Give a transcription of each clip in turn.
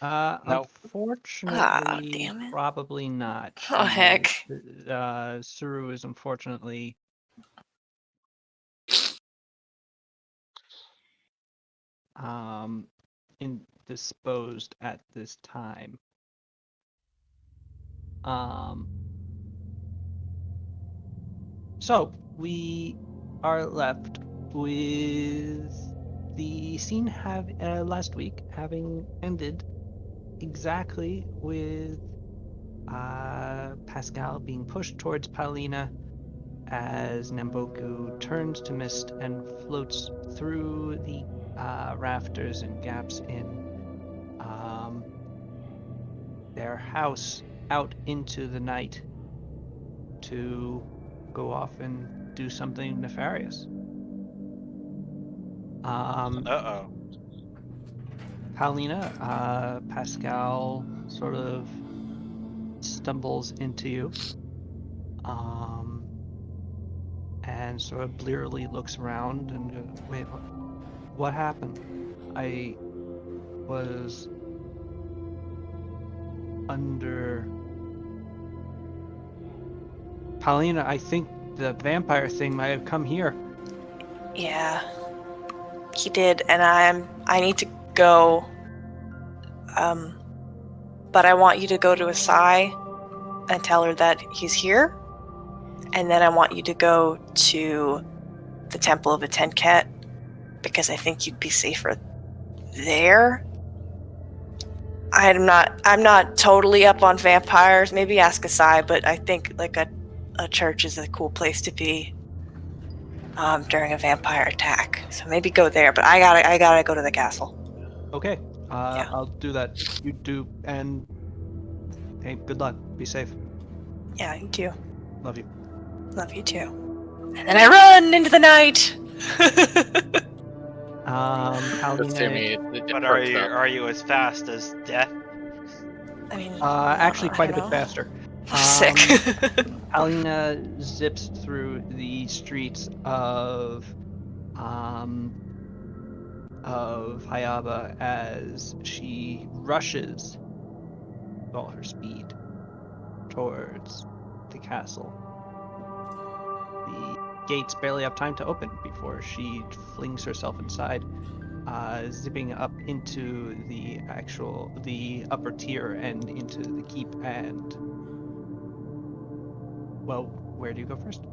No. Ah, Unfortunately, damn it. probably not. Oh, heck. Suru is unfortunately indisposed at this time. So we are left with the scene last week having ended exactly with Pascal being pushed towards Paulina as Namboku turns to mist and floats through the rafters and gaps in their house out into the night to go off and do something nefarious. Uh-oh. Paulina, Pascal sort of stumbles into you and sort of blearily looks around and goes, wait, what happened? I was under... Paulina, I think the vampire thing might have come here. Yeah. He did, and I need to go. But I want you to go to Asai and tell her that he's here. And then I want you to go to the Temple of Atenket, because I think you'd be safer there. I'm not totally up on vampires. Maybe ask Asai, but I think like a church is a cool place to be during a vampire attack. So maybe go there. But I gotta go to the castle. Okay, Yeah. I'll do that. You do, and hey, good luck. Be safe. Yeah, you too. Love you. Love you too. And then I run into the night. Paulina, But are you as fast as death? I mean, actually I quite a don't bit know. faster. Sick. Paulina zips through the streets of Hayaba as she rushes with all her speed towards the castle. The gates barely have time to open before she flings herself inside, zipping up into the upper tier and into the keep. And well, where do you go first? Would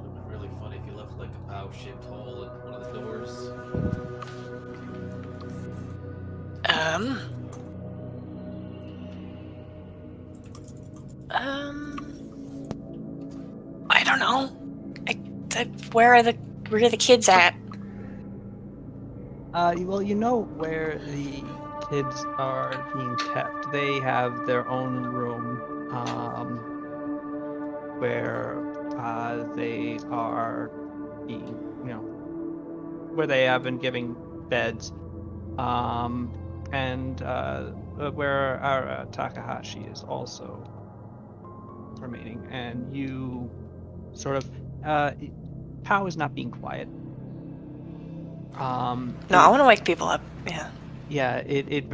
have been really funny if you left like a bow-shaped hole in one of the doors. I don't know. Where are the kids at? Well, you know where the kids are being kept. They have their own room, where they are being, where they have been giving beds, and where our Takahashi is also remaining. And you sort of, Pao is not being quiet. No, I want to wake people up. Yeah. Yeah, it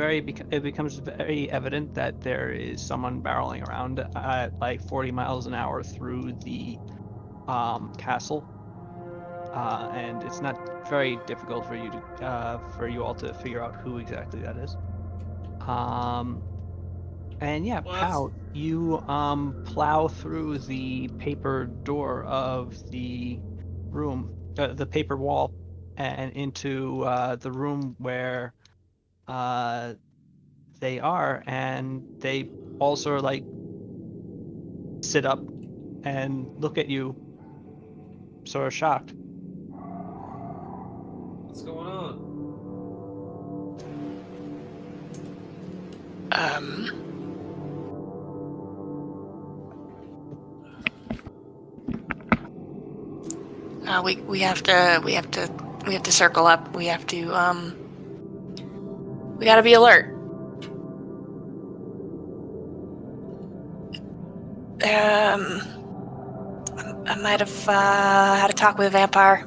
becomes very evident that there is someone barreling around at like 40 miles an hour through the castle, and it's not very difficult for you all to figure out who exactly that is. And yeah, What? Pow, you plow through the paper door of the room, the paper wall, and into the room where they are, and they all sort of like sit up and look at you, sort of shocked. What's going on? We have to circle up. We have to we gotta be alert. I might have had a talk with a vampire.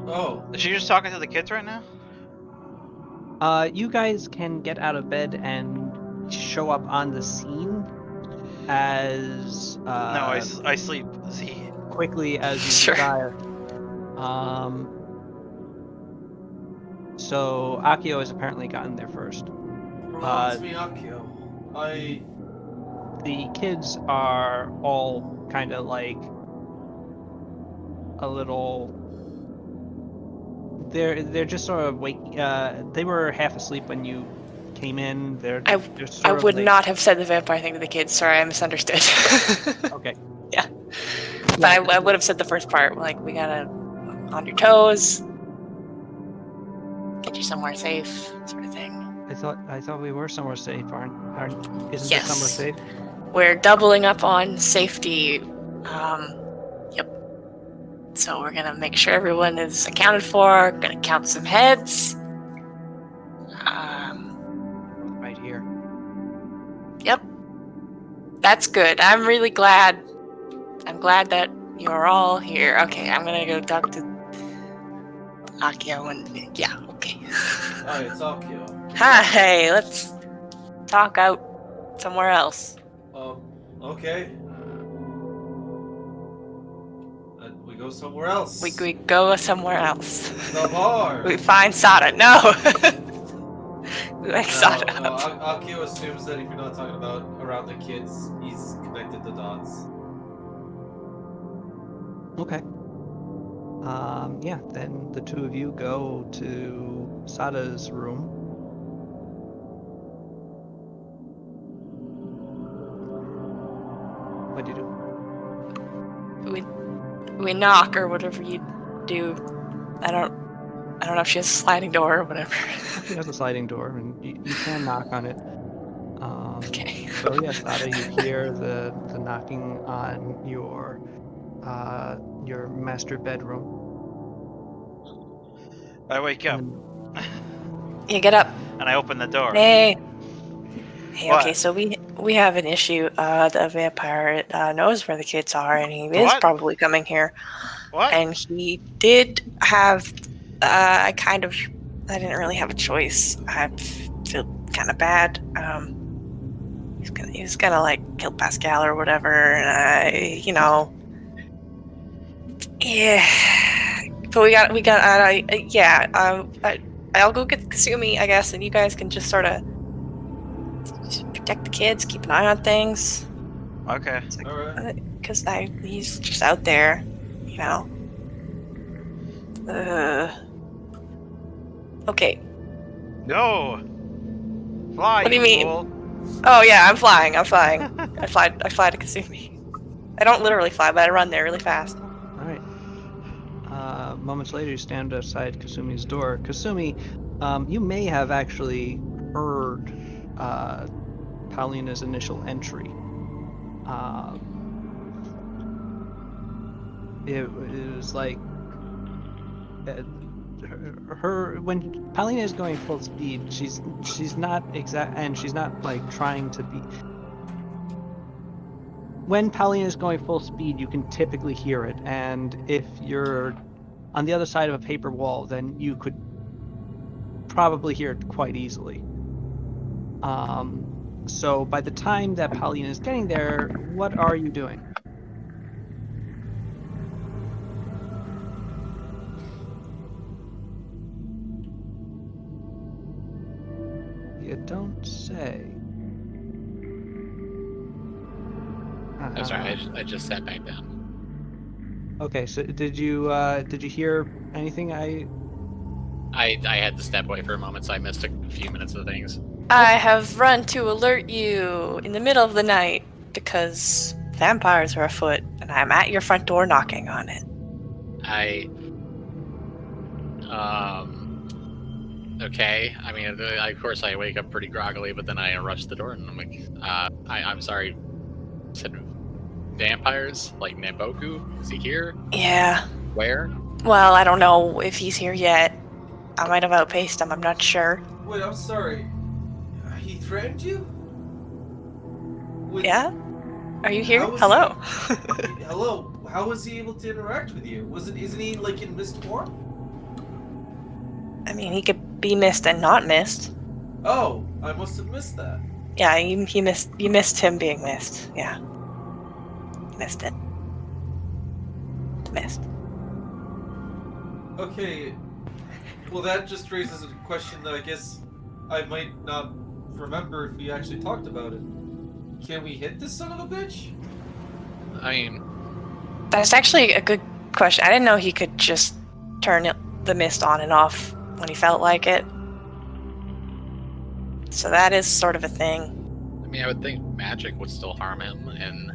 Oh, Is she just talking to the kids right now? You guys can get out of bed and show up on the scene as No, I sleep. See. quickly as you Sure. desire. So Akio has apparently gotten there first. Hello, it's me, Akio. The kids are all kind of like a little. They're just sort of waking. They were half asleep when you came in. They're I sort of would like, not have said the vampire thing to the kids. Sorry, I misunderstood. okay. Yeah. But Yeah, I would have said the first part, like, we gotta on your toes, get you somewhere safe, sort of thing. I thought we were somewhere safe, isn't Yes. this somewhere safe? We're doubling up on safety. Yep. So we're gonna make sure everyone is accounted for. Gonna count some heads. Right here. Yep. That's good. I'm really glad. I'm glad that you're all here. Okay, I'm gonna go talk to Akio and yeah, okay. Hi, it's Akio. Hi, let's talk out somewhere else. Okay. We go somewhere else. We go somewhere else. The bar. We find Sada. No. We wake Sada No, up. Akio assumes that if you're not talking about around the kids, he's connected the dots. Okay. Yeah, then the two of you go to Sada's room. What do you do? We knock or whatever you do. I don't know if she has a sliding door or whatever. She has a sliding door, and you can knock on it. Okay. So yes, Sada, you hear the knocking on your master bedroom. I wake up You get up. and I open the door. Hey, What? okay, so we have an issue. The vampire knows where the kids are, and he is What? probably coming here. What? And he did have. I didn't really have a choice. I feel kind of bad. He was gonna like kill Pascal or whatever, and yeah. But I'll go get Kasumi, I guess, and you guys can just sort of protect the kids, keep an eye on things. Okay. Because he's just out there, you know. Okay. No. Fly. What do you mean? Fool. Oh yeah, I'm flying. I fly to Kasumi. I don't literally fly, but I run there really fast. All right. Moments later, you stand outside Kasumi's door. Kasumi, you may have actually heard Paulina's initial entry. It was like her when Paulina is going full speed. She's not and she's not like trying to be. When Paulina is going full speed, you can typically hear it, and if you're on the other side of a paper wall, then you could probably hear it quite easily. So by the time that Paulina is getting there, what are you doing? You don't say. I'm sorry, I just sat back down. Okay, so did you hear anything? I had to step away for a moment, so I missed a few minutes of things. I have run to alert you in the middle of the night because vampires are afoot, and I'm at your front door knocking on it. Okay. I mean, of course, I wake up pretty groggily, but then I rush the door, and I'm like, I'm sorry. You said vampires? Like Namboku? Is he here? Yeah. Where? Well, I don't know if he's here yet. I might have outpaced him, I'm not sure. Wait, I'm sorry. He threatened you? Yeah? Are you here? How was Hello. Hello. How was he able to interact with you? Isn't he like in mist form? I mean, he could be missed and not missed. Oh, I must have missed that. Yeah, you missed him being missed. Yeah. Missed it. Missed. Okay, well that just raises a question that I guess I might not remember if we actually talked about it. Can we hit this son of a bitch? I mean, That's actually a good question. I didn't know he could just turn the mist on and off when he felt like it. So that is sort of a thing. I would think magic would still harm him, and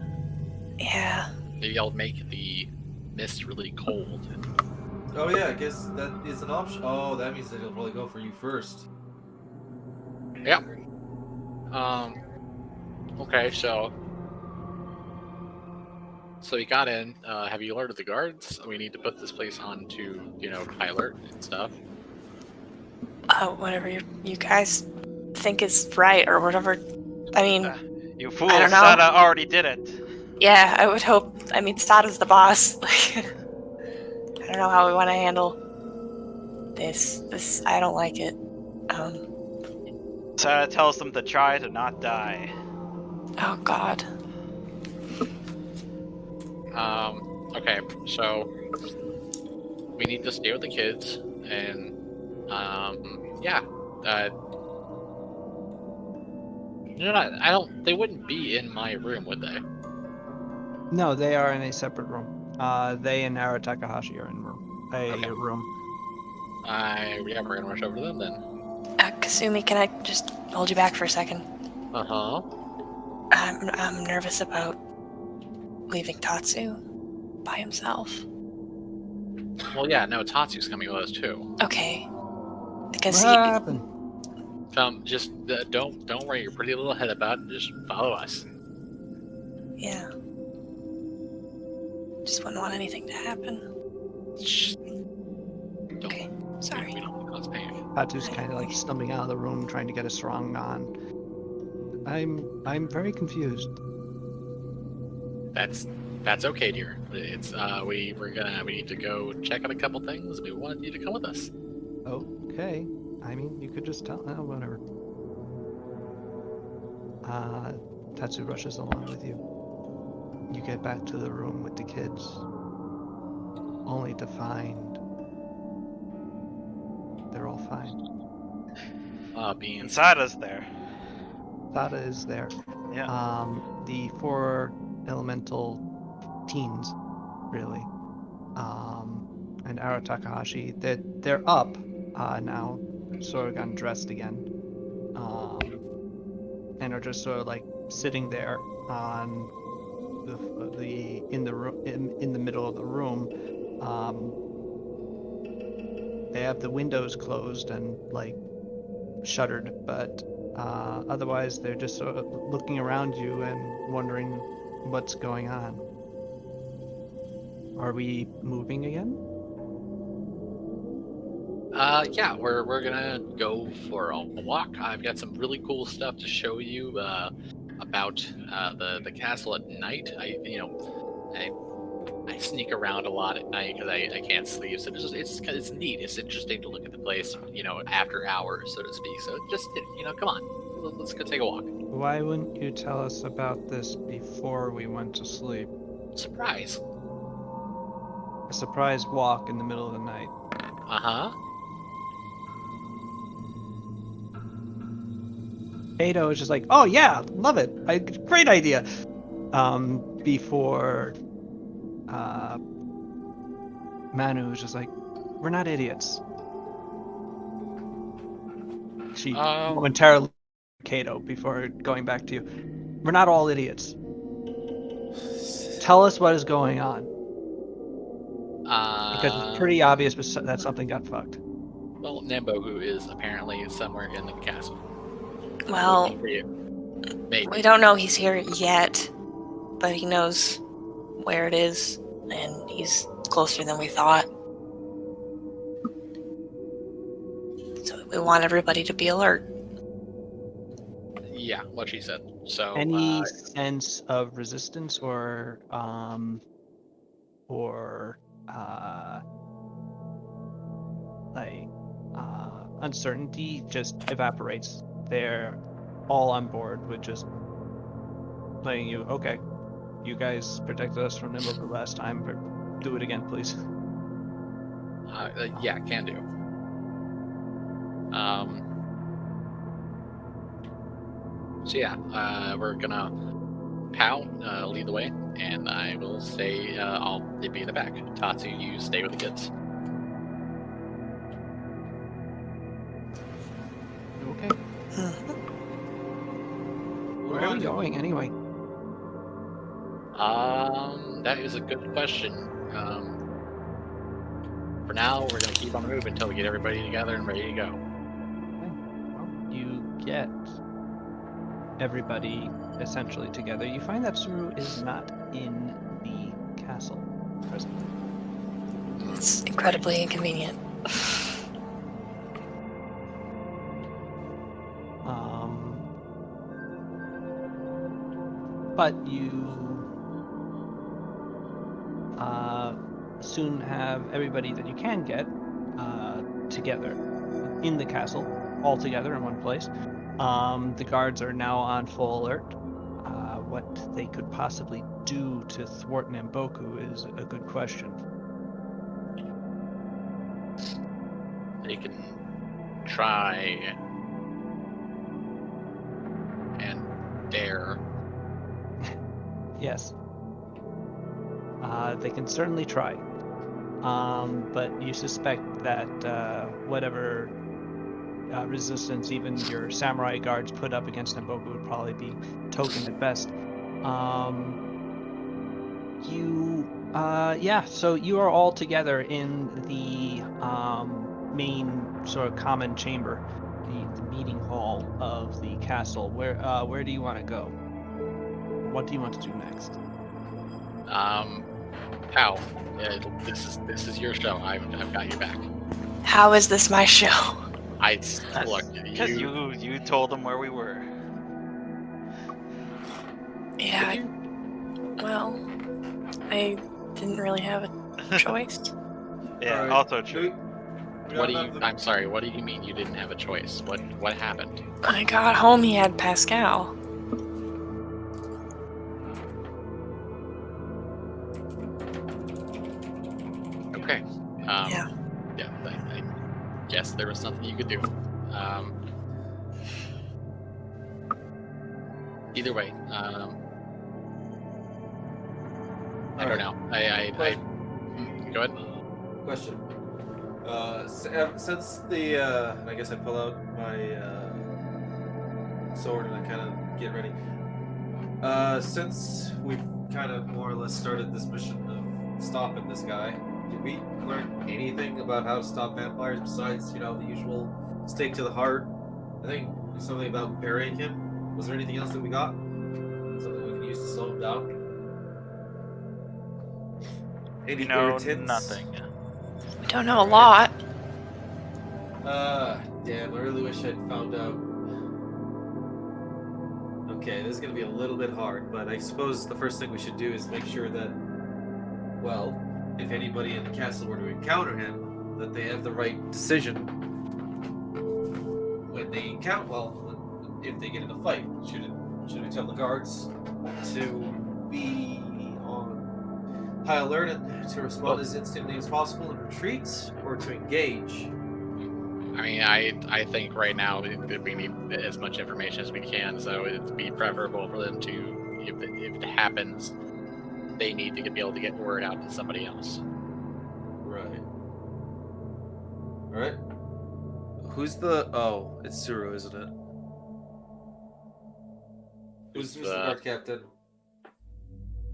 Yeah. maybe I'll make the mist really cold. Oh yeah, I guess that is an option. Oh, that means that he'll probably go for you first. Yep. Okay, so we got in. Have you alerted the guards? We need to put this place on to, high alert and stuff. Whatever you guys think is right or whatever. I mean, You fool, I don't know. Sada already did it. yeah, I would hope. I mean, Sada's the boss. I don't know how we want to handle this. I don't like it. Sada tells them to try to not die. Oh God. Okay, so we need to stay with the kids, and yeah. I don't. They wouldn't be in my room, would they? No, they are in a separate room. They and Nara Takahashi are in Okay. a room. Yeah, we're gonna rush over to them then. Kasumi, can I just hold you back for a second? Uh-huh. I'm nervous about leaving Tatsu by himself. Well, yeah, no, Tatsu's coming with us too. Okay. Because What happened? Just don't worry your pretty little head about it. Just follow us. yeah. Just wouldn't want anything to happen. Shh. Okay. Sorry. We don't want to cause panic. Patu's kind of like stumbling out of the room, trying to get a strong on. I'm very confused. That's okay, dear. It's we need to go check out a couple things. We wanted you to come with us. Okay. I mean, you could just tell. Whatever. Tatsu rushes along with you. You get back to the room with the kids, only to find they're all fine. Being And Sada's there. Sada is there. Yeah. The 4 elemental teens, really. And Ara Takahashi, they're up now, sort of gotten dressed again. And are just sort of like sitting there on in the middle of the room. They have the windows closed and like shuttered, but otherwise they're just sort of looking around you and wondering what's going on. Are we moving again? Yeah, we're gonna go for a walk. I've got some really cool stuff to show you about the castle at night. I sneak around a lot at night because I can't sleep. So it's neat. It's interesting to look at the place, after hours, so to speak. So just come on, let's go take a walk. Why wouldn't you tell us about this before we went to sleep? Surprise. A surprise walk in the middle of the night. Uh-huh. Kato is just like, oh yeah, love it. Great idea. Before Manu is just like, we're not idiots. She momentarily Kato before going back to you. We're not all idiots. Tell us what is going on. Because it's pretty obvious that something got fucked. Well, Nambogu is apparently somewhere in the castle. Well, Maybe. we don't know he's here yet, but he knows where it is, and he's closer than we thought. So we want everybody to be alert. Yeah, what she said. So Any sense of resistance or uncertainty just evaporates. They're all on board with just letting you, okay, you guys protected us from Nimble the last time, but do it again, please. Yeah, can do. So yeah, we're gonna Pow lead the way, and I will stay. I'll be in the back. Tatsu, you stay with the kids. Okay. Mhm. Where are we going anyway? That is a good question. For now, we're gonna keep on moving until we get everybody together and ready to go. Well, you get everybody essentially together. You find that Suru is not in the castle presently. It's incredibly inconvenient. But you soon have everybody that you can get together in the castle, all together in one place. The guards are now on full alert. What they could possibly do to thwart Namboku is a good question. They can try and dare. Yes. They can certainly try. But you suspect that whatever resistance even your samurai guards put up against Namboku would probably be token at best. So you are all together in the main sort of common chamber, the meeting hall of the castle. Where do you want to go? What do you want to do next? Pow. Yeah, this is your show. I've got your back. How is this my show? Look. Because you told them where we were. Yeah, well, I didn't really have a choice. Yeah, Alright. also true. What do you? I'm sorry. What do you mean you didn't have a choice? What happened? When I got home, he had Pascal. Okay. Yeah. Yeah. I guess there was nothing you could do. Either way. I don't know. Go ahead. Question. Since the I guess I pull out my sword and I kind of get ready. Since we've kind of more or less started this mission of stopping this guy, did we learn anything about how to stop vampires besides, the usual stake to the heart? I think something about burying him. Was there anything else that we got? Something we can use to slow him down? Any We know irritants? nothing. We don't know a lot. Damn, I really wish I'd found out. Okay, this is gonna be a little bit hard, but I suppose the first thing we should do is make sure that, well, if anybody in the castle were to encounter him, that they have the right decision when they encounter, if they get in a fight. Should we tell the guards to be on high alert and to respond as instantly as possible and retreat, or to engage? I mean, I think right now that we need as much information as we can, so it'd be preferable for them to, if it happens, they need to be able to get word out to somebody else. Right. Alright. Who's the... Oh, it's Suru, isn't it? Who's the guard captain?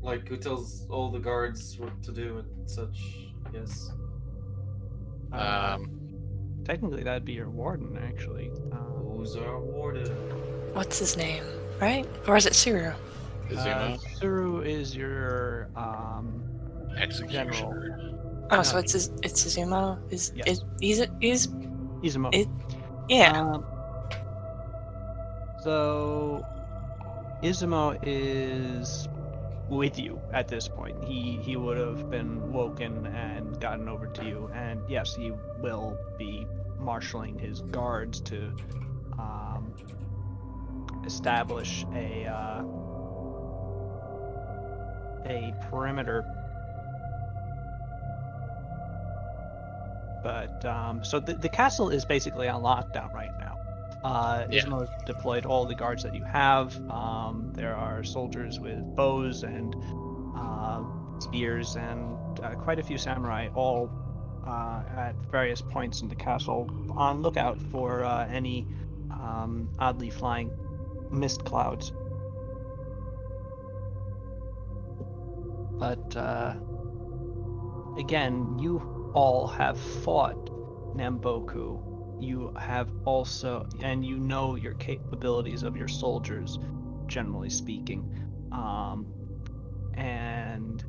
Like, who tells all the guards what to do and such, I guess. Technically, that'd be your warden, actually. Who's our warden? What's his name? Right? Or is it Suru? Izuma, Suru is your executioner. Oh, so it's Izuma? Yes. Is Izumo. yeah. So Izumo is with you at this point. He would have been woken and gotten over to you, and yes, he will be marshaling his guards to establish a perimeter. But so the castle is basically on lockdown right now. Yeah. Ismo's deployed all the guards that you have. There are soldiers with bows and spears and quite a few samurai, all at various points in the castle, on lookout for any oddly flying mist clouds. But again, you all have fought Namboku. You have also, and you know your capabilities of your soldiers, generally speaking. And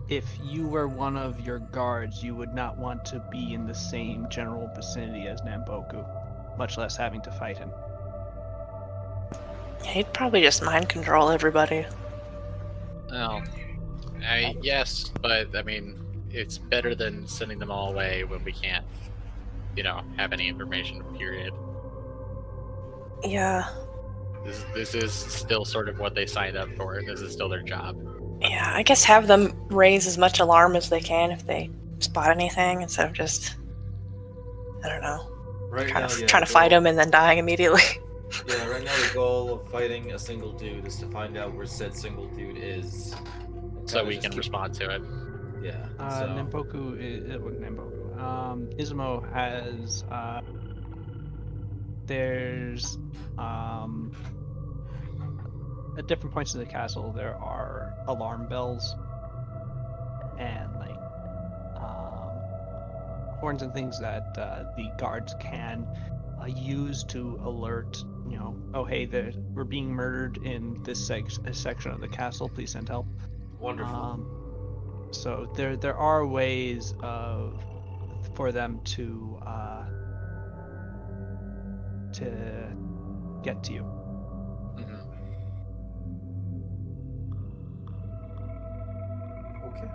if you were one of your guards, you would not want to be in the same general vicinity as Namboku, much less having to fight him. He'd probably just mind control everybody. Well, yes, but I mean, it's better than sending them all away when we can't, have any information. Period. Yeah. This is still sort of what they signed up for. This is still their job. Yeah, I guess have them raise as much alarm as they can if they spot anything instead of just, I don't know, Right trying now, to, yeah, trying the to fight goal- him and then dying immediately. Yeah, right now the goal of fighting a single dude is to find out where said single dude is. and So kinda we just can keep- respond to it. Yeah. So Namboku is Izumo has there's at different points of the castle there are alarm bells and like horns and things that the guards can use to alert, oh hey, we're being murdered in this section of the castle, please send help. wonderful. So there are ways for them to get to you. Mhm. Okay.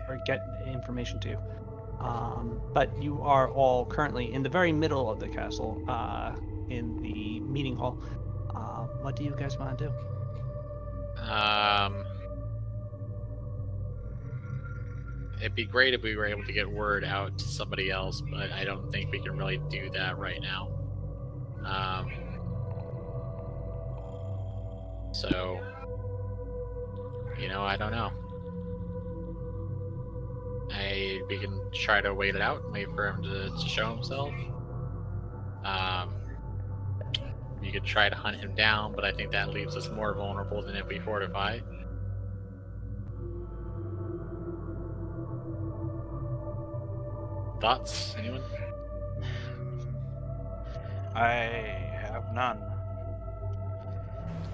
Or get information to you. But you are all currently in the very middle of the castle, in the meeting hall. What do you guys want to do? It'd be great if we were able to get word out to somebody else, but I don't think we can really do that right now. So, I don't know. We can try to wait it out and wait for him to show himself. You could try to hunt him down, but I think that leaves us more vulnerable than if we fortify. Thoughts? Anyone? I have none.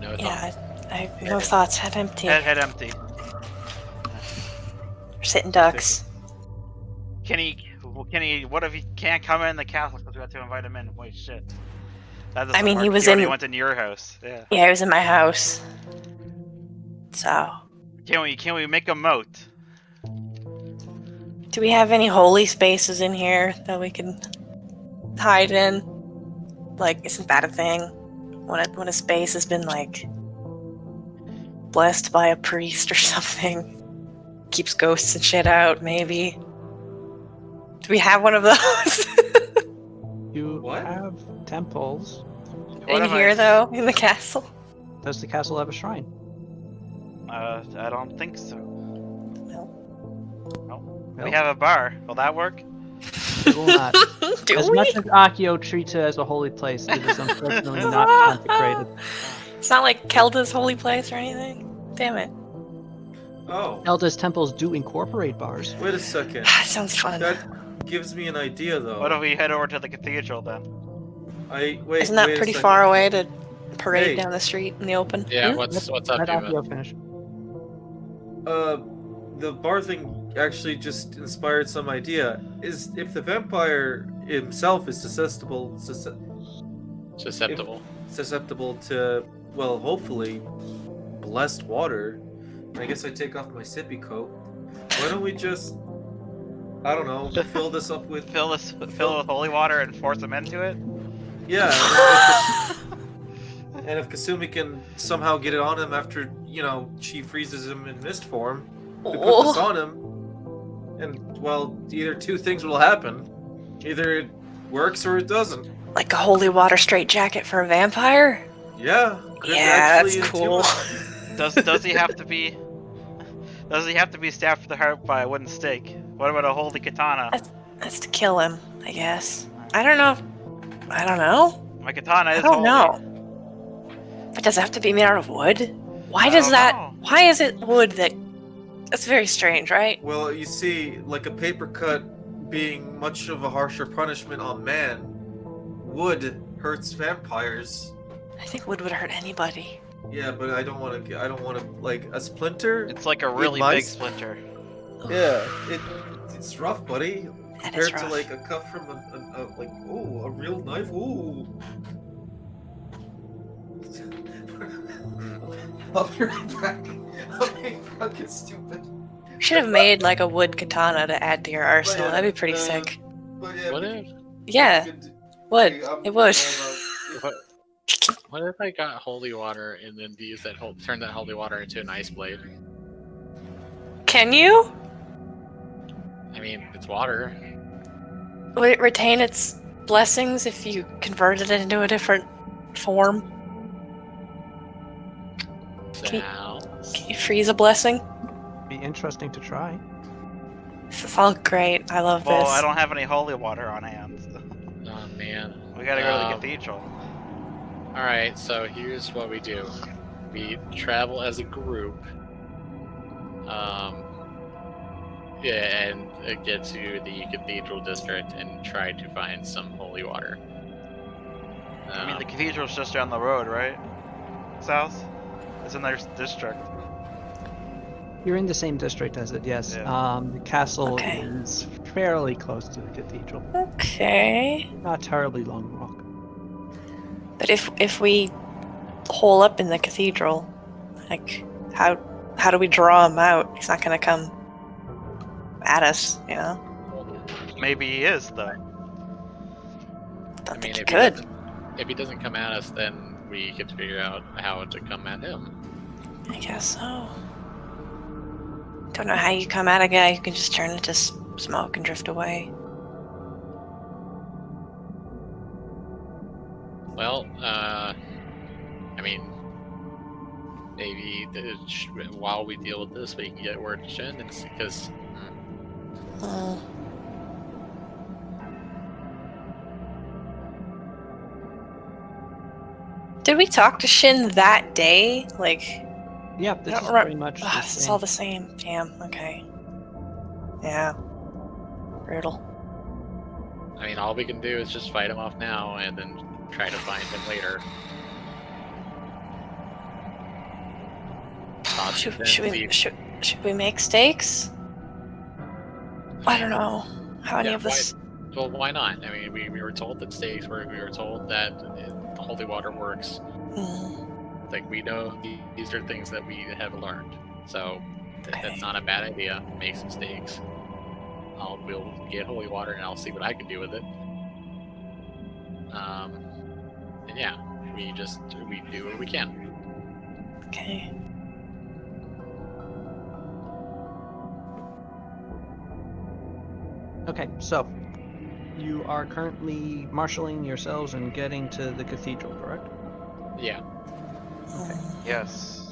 No thoughts. Yeah, I have no thoughts. Head empty. Head empty. We're sitting ducks. Can he? What if he can't come in the castle because we have to invite him in? Wait, shit. That doesn't I mean, work. he was already in- went in your house. Yeah. Yeah, he was in my house. So, Can we make a moat? do we have any holy spaces in here that we can hide in? Like, isn't that a thing? When a space has been like blessed by a priest or something, keeps ghosts and shit out. Maybe. Do we have one of those You What? have temples. What in if here though? In the castle? Does the castle have a shrine? I don't think so. No. No. We have a bar. Will that work? It will not. Do As we? much as Akio treats it as a holy place, it is unfortunately not consecrated. It's not like Kelda's holy place or anything. Damn it. Oh, Elda's temples do incorporate bars. wait a second. That sounds fun. That gives me an idea, though. What if we head over to the cathedral then? Wait. Isn't that wait a pretty second. far away to parade Hey. down the street in the open? Yeah, Hmm? what's up, Let Duva? Akio finish. The bar thing actually just inspired some idea. Is if the vampire himself is susceptible to, well, hopefully, blessed water. I guess I take off my sippy coat. Why don't we just I don't know, fill this up with Fill it with holy water and force him into it. yeah. And if Kasumi can somehow get it on him after she freezes him in mist form, we put this on him, and well, either two things will happen: either it works or it doesn't. Like a holy water straitjacket for a vampire? Yeah. could Yeah, actually that's into cool. it. Does he have to be? Does he have to be stabbed to the heart by a wooden stake? What about a holy katana? That's to kill him, I guess. I don't know. My katana I is don't holy. know. But does it have to be made out of wood? Why I does don't that? know. Why is it wood that? That's very strange, right? Well, you see, like a paper cut being much of a harsher punishment on man, wood hurts vampires. I think wood would hurt anybody. Yeah, but I don't want to like a splinter. It's like a really my big s- splinter. Yeah, it's rough, buddy. That is Compared to rough. like a cut from a real knife. Ooh. I'll be right back. I'm being fucking stupid. You should have made like a wood katana to add to your arsenal. yeah, That'd be pretty sick. But yeah, What we if? Yeah, would. It would. What if I got holy water and then use that turn that holy water into an ice blade? Can you? I mean, it's water. Would it retain its blessings if you converted it into a different form? Can you freeze a blessing? Be interesting to try. This is all great. I love Well, this. I don't have any holy water on hand. Oh man. We gotta go to the cathedral. Alright, so here's what we do. We travel as a group. And get to the cathedral district and try to find some holy water. I mean, the cathedral's just down the road, right? South? It's in their district. You're in the same district as it, yes. Yeah. The castle Okay. is fairly close to the cathedral. Okay. Not a terribly long walk. But if we hole up in the cathedral, like how do we draw him out? He's not gonna come at us, you know? Maybe he is, though. Don't think he if could. if he doesn't come at us, then we get to figure out how to come at him. I guess so. Don't know how you come at a guy who can just turn into smoke and drift away. Well, I mean, maybe while we deal with this, we can get word to Shin, because Did we talk to Shin that day? Like, Yeah, this don't is remem- pretty much the this is same. all the same. Damn. Okay. Yeah. Brutal. I mean, all we can do is just fight him off now, and then try to find him later. Should we make stakes? I don't know how any of this. Well, why not? I mean, we were told that stakes were. We were told that holy water works. Like, we know these are things that we have learned. So that's not a bad idea. Make some stakes. We'll get holy water, and I'll see what I can do with it. And yeah, we do what we can. Okay. Okay, so you are currently marshaling yourselves and getting to the cathedral, correct? Yeah. Yes.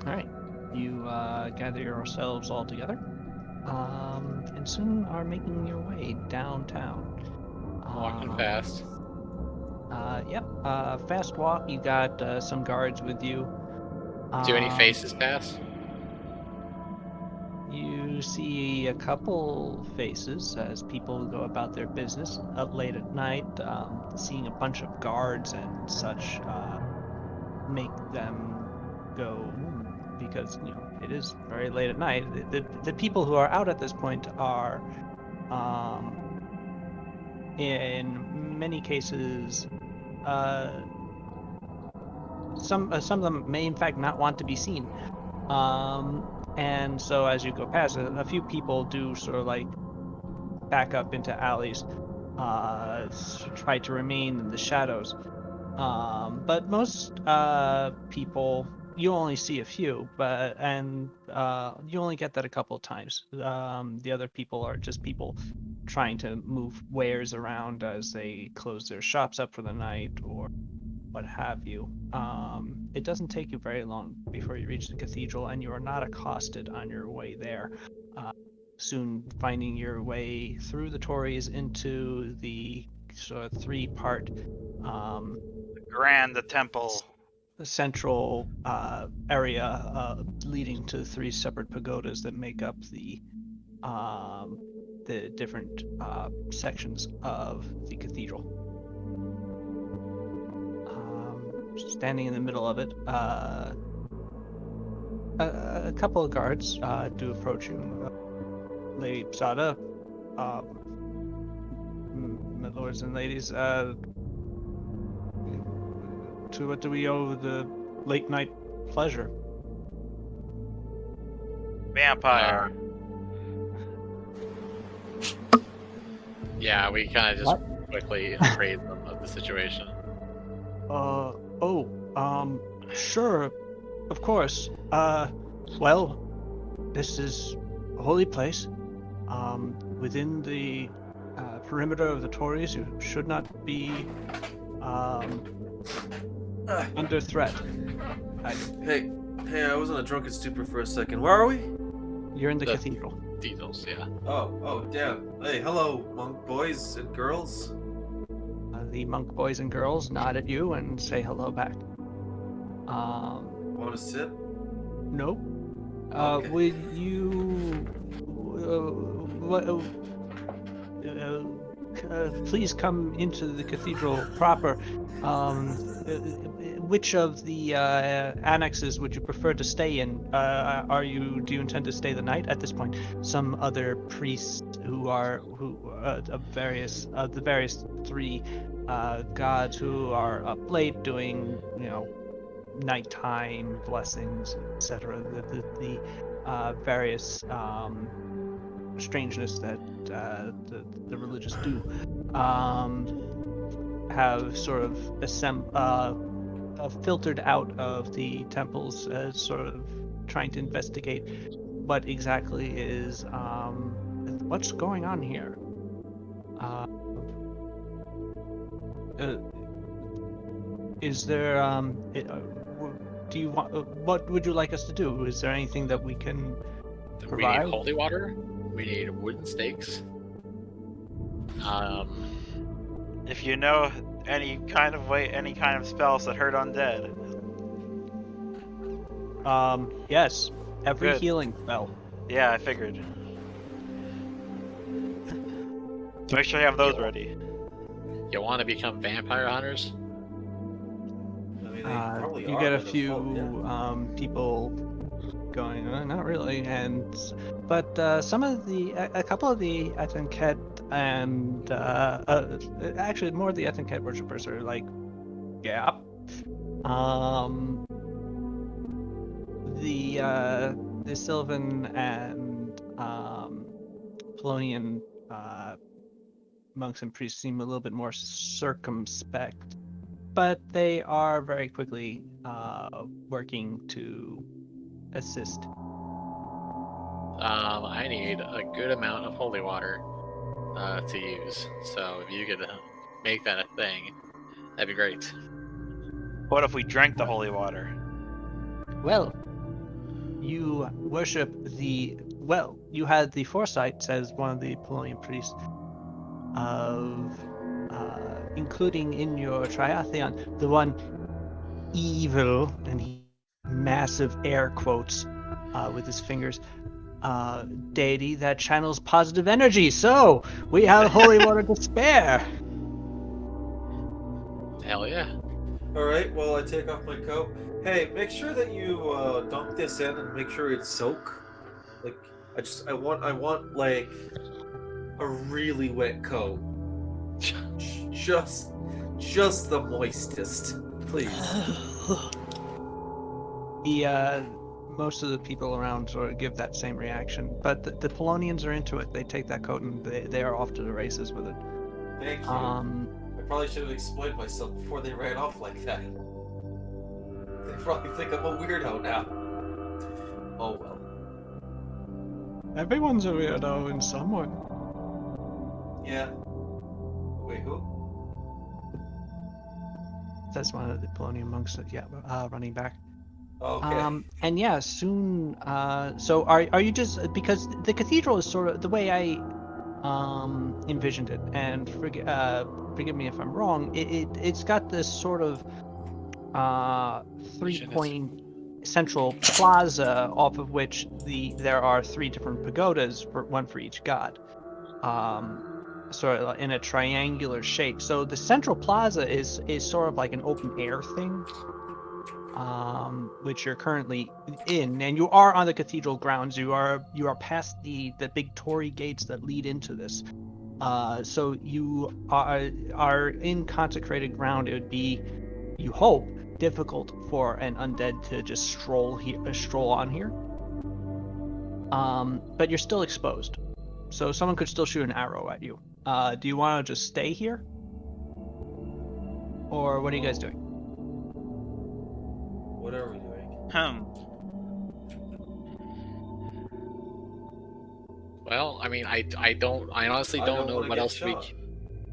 All right. You gather yourselves all together, and soon are making your way downtown. Walking fast. Yep. Fast walk. You got some guards with you. Do any faces pass? You see a couple faces as people go about their business up late at night. Seeing a bunch of guards and such make them go, because it is very late at night. The people who are out at this point are, in many cases, some of them may in fact not want to be seen. And so as you go past, a few people do sort of like back up into alleys, try to remain in the shadows. But most people, you only see a few, and you only get that a couple of times. The other people are just people trying to move wares around as they close their shops up for the night or what have you. It doesn't take you very long before you reach the cathedral, and you are not accosted on your way there. Soon finding your way through the Tories into the sort of three-part Grand the temple. central area leading to three separate pagodas that make up the different sections of the cathedral. Standing in the middle of it, a couple of guards do approach you. Lady Psada, my lords and ladies, to what do we owe the late night pleasure? Vampire. Yeah, we kind of just What? quickly appraised them of the situation. Sure, of course. Well, this is a holy place. Within the perimeter of the Tories, you should not be under threat. Hey, I was in a drunken stupor for a second. Where are we? You're in the The- cathedral. Details, yeah. Oh, damn. Hey, hello, monk boys and girls. The monk boys and girls nod at you and say hello back. Want to sip? Nope. Okay. Would you please come into the cathedral proper? Which of the annexes would you prefer to stay in? Do you intend to stay the night? At this point, some other priests of the various three gods who are up late doing, nighttime blessings, etc. The various strangeness that the religious do have sort of filtered out of the temples as sort of trying to investigate what exactly is what's going on here. Is there do you want what would you like us to do? Is there anything that we can We provide? need holy water. We need wooden stakes. If you know any kind of spells that hurt undead. Yes, every Good. healing spell. Yeah, I figured. Make sure you have those Yeah. ready. You want to become vampire hunters? I mean, they probably You are get a by few default, yeah. people going, not really, but a couple of the Etenket and actually more of the Etenket worshippers are like, yeah. The Sylvan and Polonian monks and priests seem a little bit more circumspect, but they are very quickly working to assist. I need a good amount of holy water to use. So if you could make that a thing, that'd be great. What if we drank the holy water? Well, you worship you had the foresight, says one of the Polonian priests, of including in your triathlon the one evil, and he massive air quotes with his fingers, deity that channels positive energy. So we have holy water to spare. Hell yeah. Alright, well, I take off my coat. Hey, make sure that you dunk this in and make sure it's soak. Like, I want like a really wet coat. Just the moistest, please. He most of the people around sort of give that same reaction. But the Polonians are into it. They take that coat and they are off to the races with it. Thank you. Um, I probably should have explained myself before they ran off like that. They probably think I'm a weirdo now. Oh well. everyone's a weirdo in some way. Yeah. Wait, who? That's one of the Polonian monks that, running back. Okay. And yeah, soon. So are you just, because the cathedral is sort of the way I envisioned it, and forgive me if I'm wrong. It's got this sort of 3-point central plaza, off of which there are 3 different pagodas, one for each god. Sort of in a triangular shape. So the central plaza is sort of like an open air thing, which you're currently in, and you are on the cathedral grounds. You are past the big torii gates that lead into this. So you are in consecrated ground. It would be, you hope, difficult for an undead to just stroll on here. But you're still exposed, so someone could still shoot an arrow at you. Do you want to just stay here, or what are you guys doing? What are we doing? Well, I mean, I honestly don't know wanna what get else we. shot.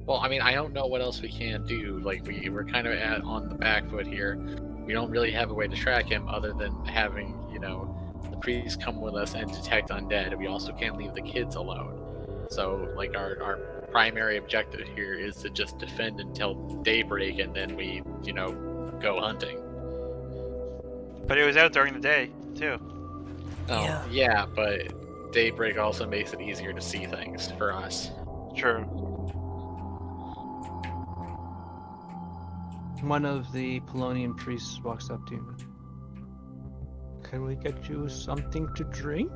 Well, I mean, I don't know what else we can do. Like, we're kind of on the back foot here. We don't really have a way to track him other than having, the priests come with us and detect undead. We also can't leave the kids alone. So, like, our primary objective here is to just defend until daybreak, and then we, go hunting. But it was out during the day too. Yeah. Yeah, but daybreak also makes it easier to see things for us. True. One of the Polonian priests walks up to you. Can we get you something to drink?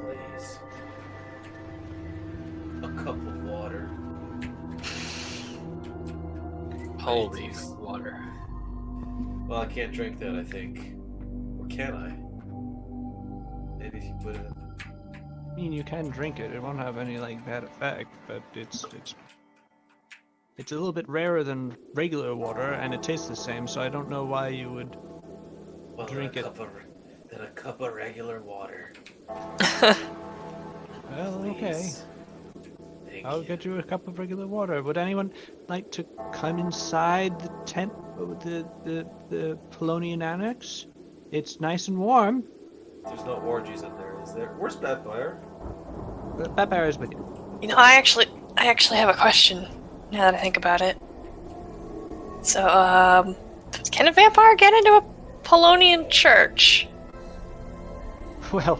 Please. A cup of water. Holy Please. water. Well, I can't drink that, I think. Or can I? Maybe if you put it. I mean, you can drink it. It won't have any bad effect, but it's a little bit rarer than regular water, and it tastes the same. So I don't know why you would drink it. Then a cup of regular water. Well, okay. Please. Thank I'll you. get you a cup of regular water. Would anyone like to come inside the tent, the Polonian annex? It's nice and warm. There's no orgies in there, is there? Where's Pathfinder? That bear is with you. I actually have a question. Now that I think about it. So, can a vampire get into a Polonian church? Well,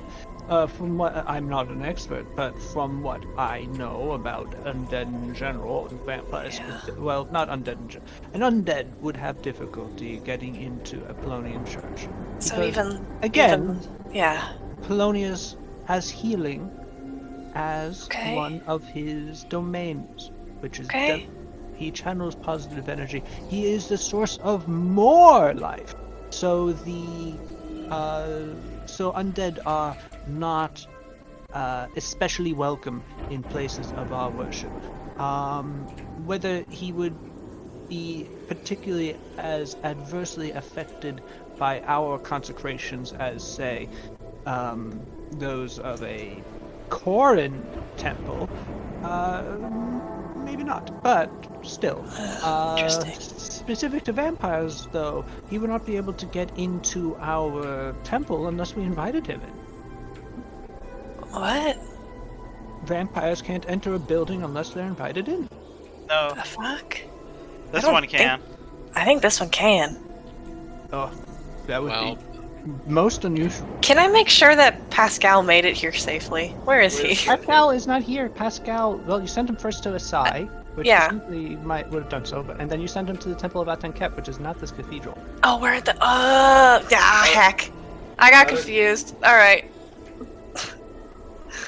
from what, I'm not an expert, but from what I know about undead in general, vampires, well, not undead in general, an undead would have difficulty getting into a Polonian church. So Because, even yeah. Polonius has healing as Okay. one of his domains, which is Okay. he channels positive energy. He is the source of more life. So so undead are not especially welcome in places of our worship. Whether he would be particularly as adversely affected by our consecrations as, say, those of a Korin temple, maybe not, but still. Interesting. Specific to vampires, though, he would not be able to get into our temple unless we invited him in. What Vampires can't enter a building unless they're invited in. No, the fuck? this don't one can. I think this one can. Oh, that would Well, be most unusual. Can I make sure that Pascal made it here safely? Where is he? Where's Pascal is not here. Pascal, well, you sent him first to Asai, which yeah. simply would have done so, but, and then you sent him to the Temple of Atenket, which is not this cathedral. Oh, we're at the. Heck. I got confused. All right.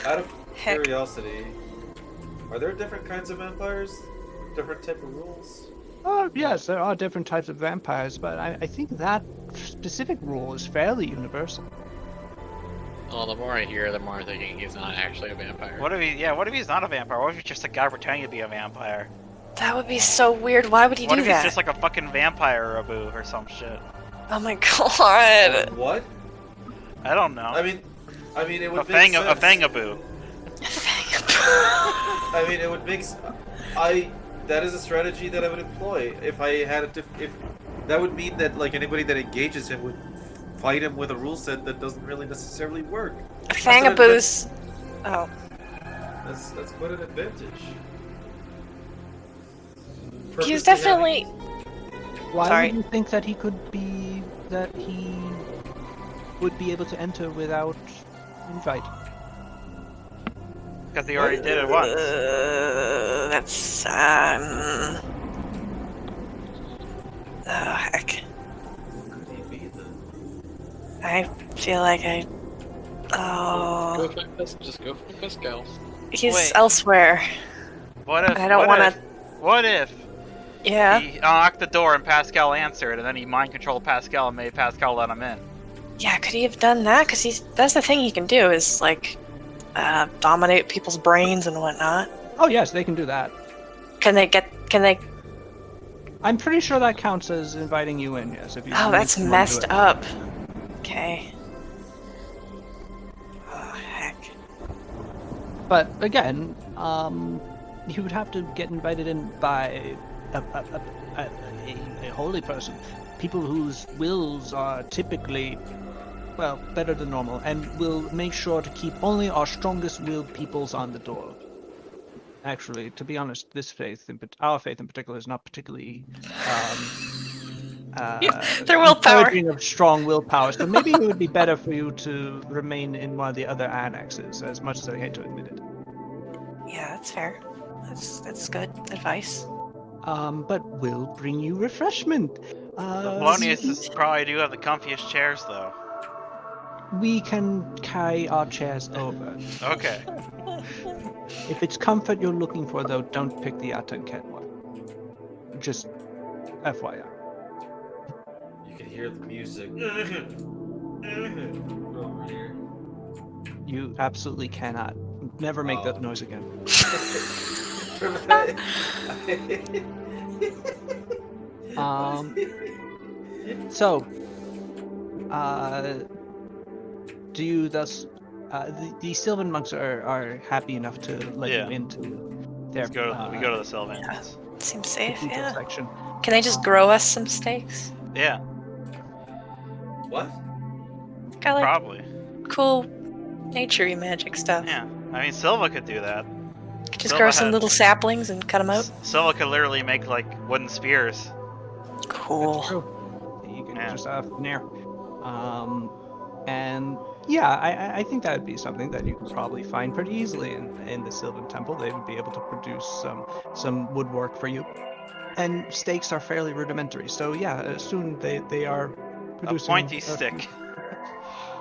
Out of Heck. curiosity, are there different kinds of vampires? Different type of rules? Yes, there are different types of vampires, but I think that specific rule is fairly universal. Well, the more I hear, the more I'm thinking he's not actually a vampire. What if he's not a vampire? What if he's just a guy pretending to be a vampire? That would be so weird. Why would he What do if he's that? just like a fucking vampire Abu or some shit? Oh my god. What? I don't know. I mean, it would a make sense. a fang Abu. I mean, it would make. That is a strategy that I would employ if I had if that would mean that like anybody that engages him would fight him with a rule set that doesn't really necessarily work. Fangaboos. Oh. That's quite an advantage. He's Purposely definitely. Why Sorry. would you think that he would be able to enter without invite? Because he already did it once. That's oh heck. Could he be the? I feel like I. Go Oh. for this. Just go for this, gal. He's Wait. elsewhere. What if? I don't what want to. if- What if Yeah. he unlocked the door and Pascal answered, and then he mind controlled Pascal and made Pascal let him in? Yeah. Could he have done that? Because that's the thing he can do is like dominate people's brains and whatnot. Oh yes, they can do that. Can they? I'm pretty sure that counts as inviting you in. Yes, if you. Oh, that's want to do messed it. up. Okay. Oh heck. But again, you would have to get invited in by a holy person, people whose wills are typically, well, better than normal, and will make sure to keep only our strongest willed peoples on the door. Actually, to be honest, our faith in particular, is not particularly Their willpower. encouraging of strong willpower. So maybe it would be better for you to remain in one of the other annexes, as much as I hate to admit it. Yeah, that's fair. That's good advice. But we'll bring you refreshment. The Polonius probably do have the comfiest chairs, though. We can carry our chairs over. Okay. If it's comfort you're looking for, though, don't pick the Atenket one. Just FYI. You can hear the music. Over here. You absolutely cannot. Never make that Oh. noise again. So, do you thus? The Sylvan monks are happy enough to let Yeah. you into their. We go to the Sylvans. Seems safe. cathedral Yeah. section. Can they just grow us some steaks? Yeah, What? Got like probably. cool naturey magic stuff. Yeah. I mean, Silva could do that. Could just Silva grow some had- little saplings and cut them out. Silva could literally make like wooden spears. Cool. That's true. You can Yeah. just nair. And yeah, I think that would be something that you could probably find pretty easily in the Sylvan Temple. They would be able to produce some woodwork for you. And stakes are fairly rudimentary, so yeah, soon they are A producing pointy stick.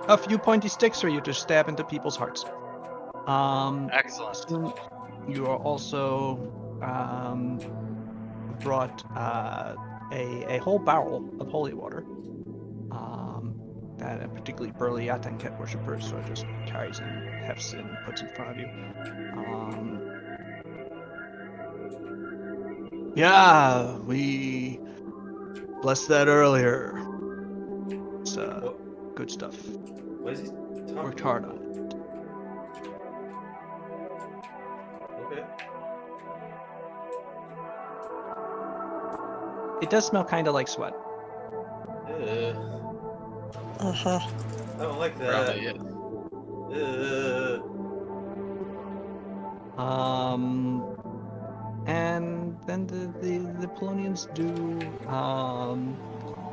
a few pointy sticks for you to stab into people's hearts. Excellent. Soon you are also brought a whole barrel of holy water that a particularly burly Atenket worshipper so just carries and hefts and puts in front of you. Yeah, we blessed that earlier. It's good stuff. What is he talking Worked about? hard on it. Okay. It does smell kind of like sweat. Mhm. I don't like that. Probably is. And then the Polonians do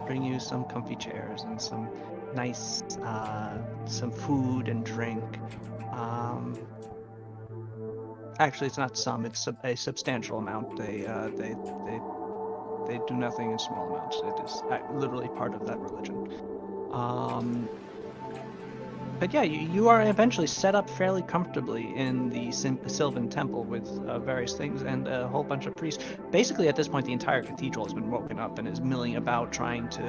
bring you some comfy chairs and some nice some food and drink. Actually, it's not some; it's a substantial amount. They do nothing in small amounts. It is literally part of that religion. But yeah, you are eventually set up fairly comfortably in the Sylvan Temple with various things and a whole bunch of priests. Basically, at this point, the entire cathedral has been woken up and is milling about trying to,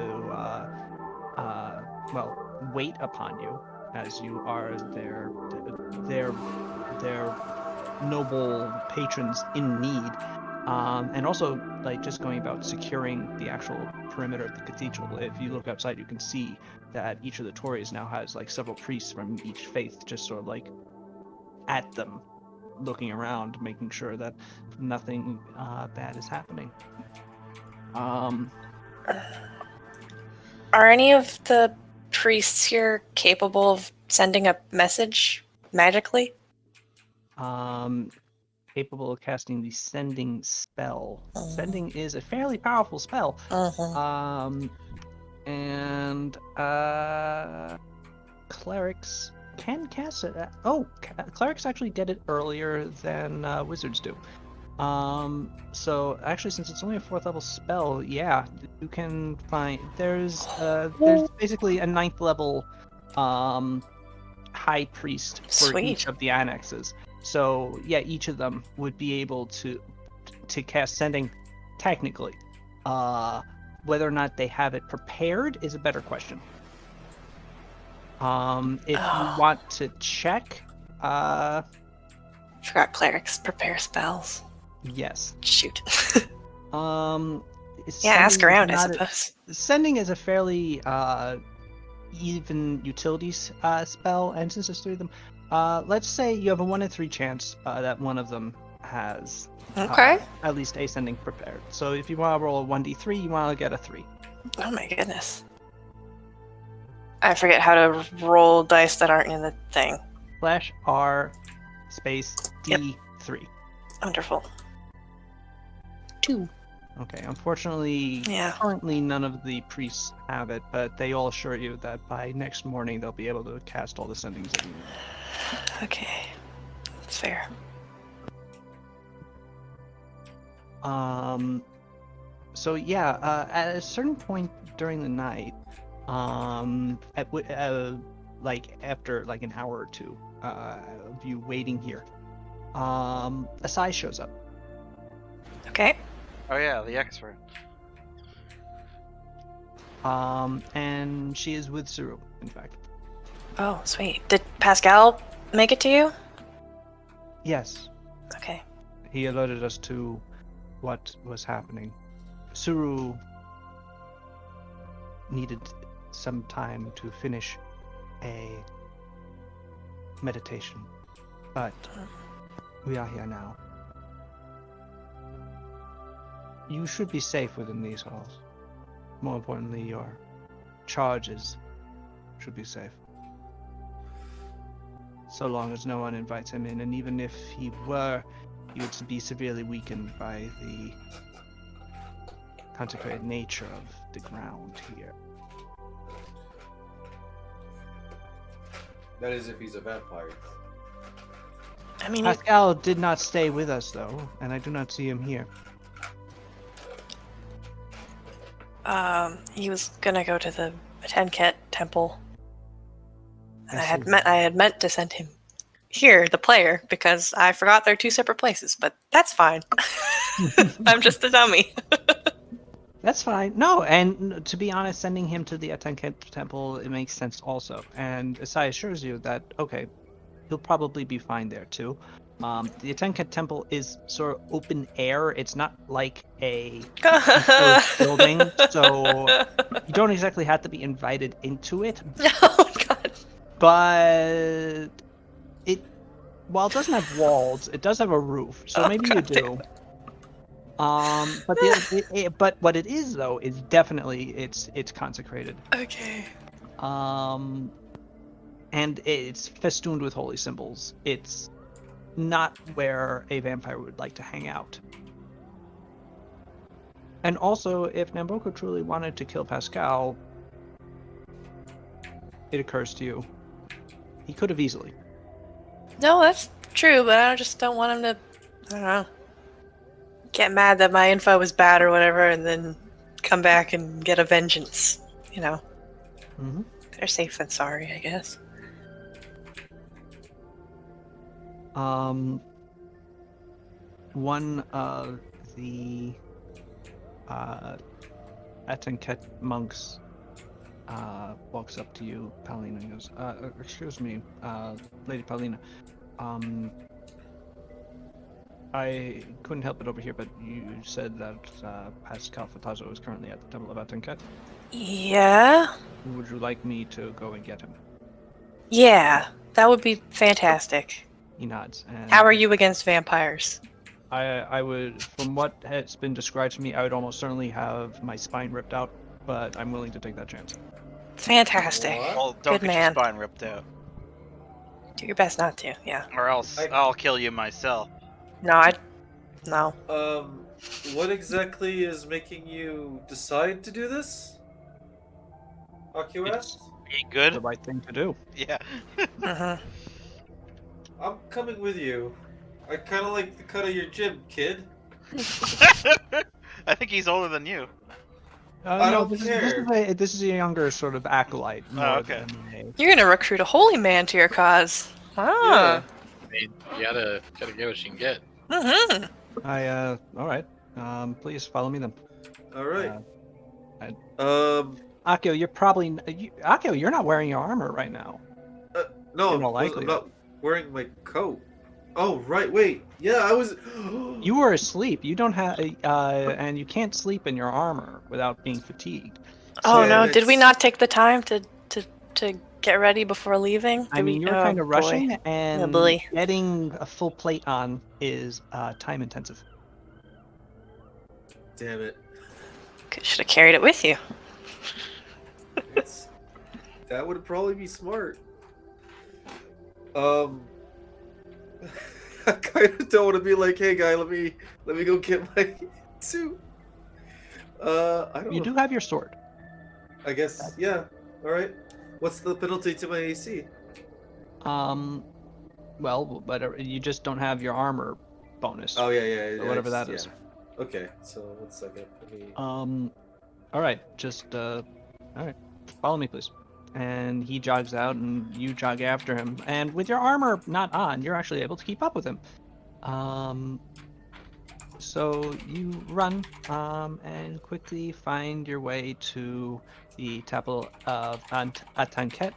well, wait upon you as you are their noble patrons in need. And also, like, just going about securing the actual perimeter of the cathedral. If you look outside, you can see that each of the Tories now has like several priests from each faith just sort of like at them, looking around, making sure that nothing bad is happening. Are any of the priests here capable of sending a message magically? Capable of casting the sending spell. Sending is a fairly powerful spell. And clerics can cast it. Clerics actually get it earlier than wizards do. So actually, since it's only a 4th level spell, yeah, you can find there's basically a 9th level high priest for Sweet. each of the annexes. So yeah, each of them would be able to cast sending technically. Whether or not they have it prepared is a better question. If you want to check, Forgot clerics prepare spells. yes. Shoot. Yeah, ask around, I suppose. Sending is a fairly even utilities spell, and since there's 3 of them, let's say you have a 1 in 3 chance that one of them has at least a sending prepared. So if you want to roll a 1d3, you want to get a 3. Oh my goodness. I forget how to roll dice that aren't in the thing. Slash R space D3. Yep. Wonderful. 2. Okay, unfortunately, currently none of the priests have it, but they all assure you that by next morning they'll be able to cast all the sendings that you need. Okay, that's fair. So yeah, at a certain point during the night, like after like an hour or two of you waiting here, Asai shows up. Okay. Oh yeah, the expert. And she is with Suru, in fact. Oh, sweet. Did Pascal make it to you? Yes. Okay. He alerted us to what was happening. Suru needed some time to finish a meditation, but we are here now. You should be safe within these halls. More importantly, your charges should be safe. So long as no one invites him in, and even if he were, he would be severely weakened by the consecrated nature of the ground here. That is if he's a vampire. I mean, Pascal did not stay with us, though, and I do not see him here. he was gonna go to the Tenket temple. And I see. had meant to send him here, the player, because I forgot they're 2 separate places, but that's fine. I'm just a dummy. That's fine. No, and to be honest, sending him to the Tenket temple, it makes sense also. And Asai assures you that, okay, he'll probably be fine there too. The Tenket temple is sort of open air. It's not like a enclosed building, so you don't exactly have to be invited into it. Oh god. But while it doesn't have walls, it does have a roof, so maybe you do. But what it is though is definitely it's consecrated. Okay. And it's festooned with holy symbols. It's not where a vampire would like to hang out. And also, if Namboko truly wanted to kill Pascal, it occurs to you, he could have easily. No, that's true, but I just don't want him to, I don't know, get mad that my info was bad or whatever, and then come back and get a vengeance, you know. Mm-hmm. Better safe than sorry, I guess. One of the Atenket monks walks up to you, Paulina, and goes, excuse me, Lady Paulina. I couldn't help it over here, but you said that Pascal Fatazo is currently at the Temple of Atenket. Yeah? Would you like me to go and get him? Yeah, that would be fantastic. He nods. And How are you against vampires? I would, from what has been described to me, I would almost certainly have my spine ripped out, but I'm willing to take that chance. Fantastic. What? Well, don't Good get your man. spine ripped out, Do your best not to, yeah. or else I- I'll kill you myself. No. What exactly is making you decide to do this? Akio It's asked. Be the good. right thing to do. Yeah. Mm-hmm. I'm coming with you. I kind of like the cut of your jib, kid. I think he's older than you. I No, don't this care. this is a younger sort of acolyte more okay. than a. You're gonna recruit a holy man to your cause. Ah. I mean, you gotta get what you can get. Mm-hmm. All right. Please follow me then. All right. Uh, Akio, you're probably Akio. You're not wearing your armor right now. No, in all I'm likelihood. not wearing my coat. Oh, right. Wait. Yeah, I was. You were asleep. You don't have, and you can't sleep in your armor without being fatigued. Oh Yeah, no, did we it's- not take the time to get ready before leaving? I mean, you're kind of rushing, and boy. getting a full plate on is time intensive. Damn it. Should have carried it with you. That would probably be smart. I kind of don't want to be like, hey guy, let me go get my suit. I don't You know. do have your sword. I guess, yeah. All right. What's the penalty to my AC? Well, but you just don't have your armor bonus. Oh yeah. or whatever that yeah. is. Okay, so 1 second. Let me. All right, just all right, follow me, please. And he jogs out, and you jog after him. And with your armor not on, you're actually able to keep up with him. So you run, and quickly find your way to the Temple of Atanket.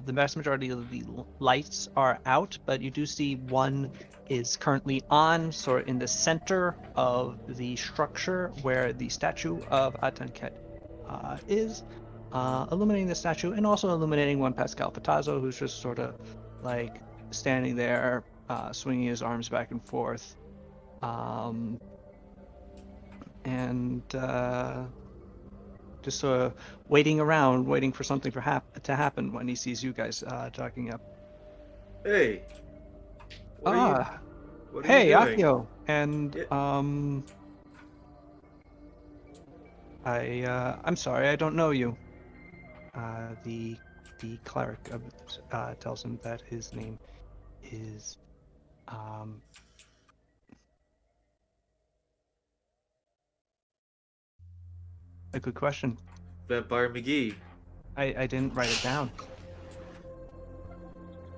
The vast majority of the lights are out, but you do see one is currently on, sort of in the center of the structure where the statue of Atanket is, illuminating the statue and also illuminating one Pascal Patazzo, who's just sort of like standing there, swinging his arms back and forth, and just sort of waiting around, waiting for something to happen when he sees you guys talking up. Hey. What are Hey, you doing? Akio, and Yeah. I'm sorry, I don't know you. The cleric tells him that his name is a good question. Vampire McGee. I didn't write it down.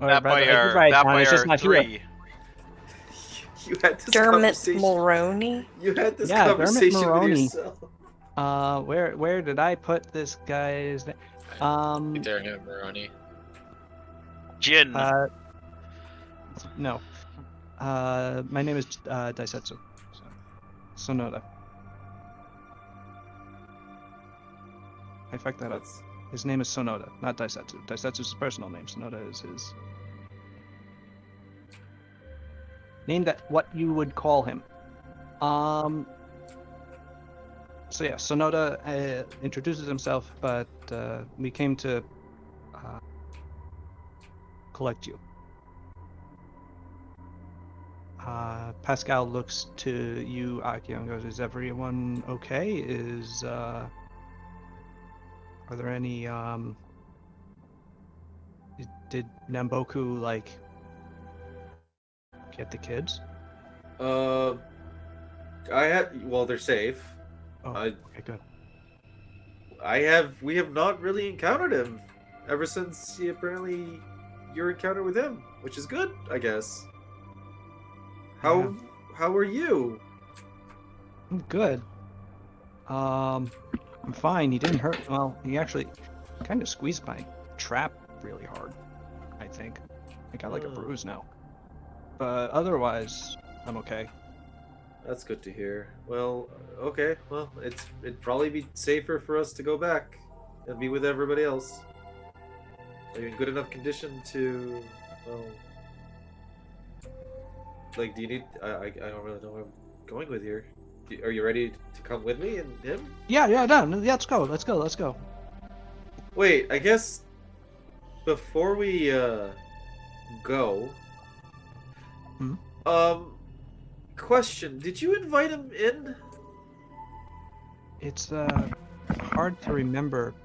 Or That rather, boy I did are write it that down, boy it's just are not here. 3. You had this Dermot conversation. Mulroney? You had this Yeah, Dermot conversation with Mulroney. yourself. Where did I put this guy's name? There, no, Maroni. Jin. No. My name is Daisetsu. Sonoda. I fucked that up. His name is Sonoda, not Daisetsu. Daisetsu's his personal name. Sonoda is his name, that what you would call him. So yeah, Sonoda introduces himself, but we came to collect you. Pascal looks to you, Akio, and goes, "Is everyone okay? Are there any did Namboku like get the kids?" Well, they're safe. Oh, I- okay, good. We have not really encountered him ever since your encounter with him, which is good, I guess. How are you? I'm good. I'm fine. He didn't hurt. Well, he actually kind of squeezed my trap really hard, I think. I got like a Oh, bruise now. But otherwise, I'm okay. that's good to hear. Well, okay. Well, it'd probably be safer for us to go back and be with everybody else. Are you in good enough condition to, well, like, do you need? I don't really know where I'm going with here. Are you ready to come with me and him? Yeah, no, let's go. Let's go. Wait, I guess before we go, Hmm? um, question: did you invite him in? It's hard to remember.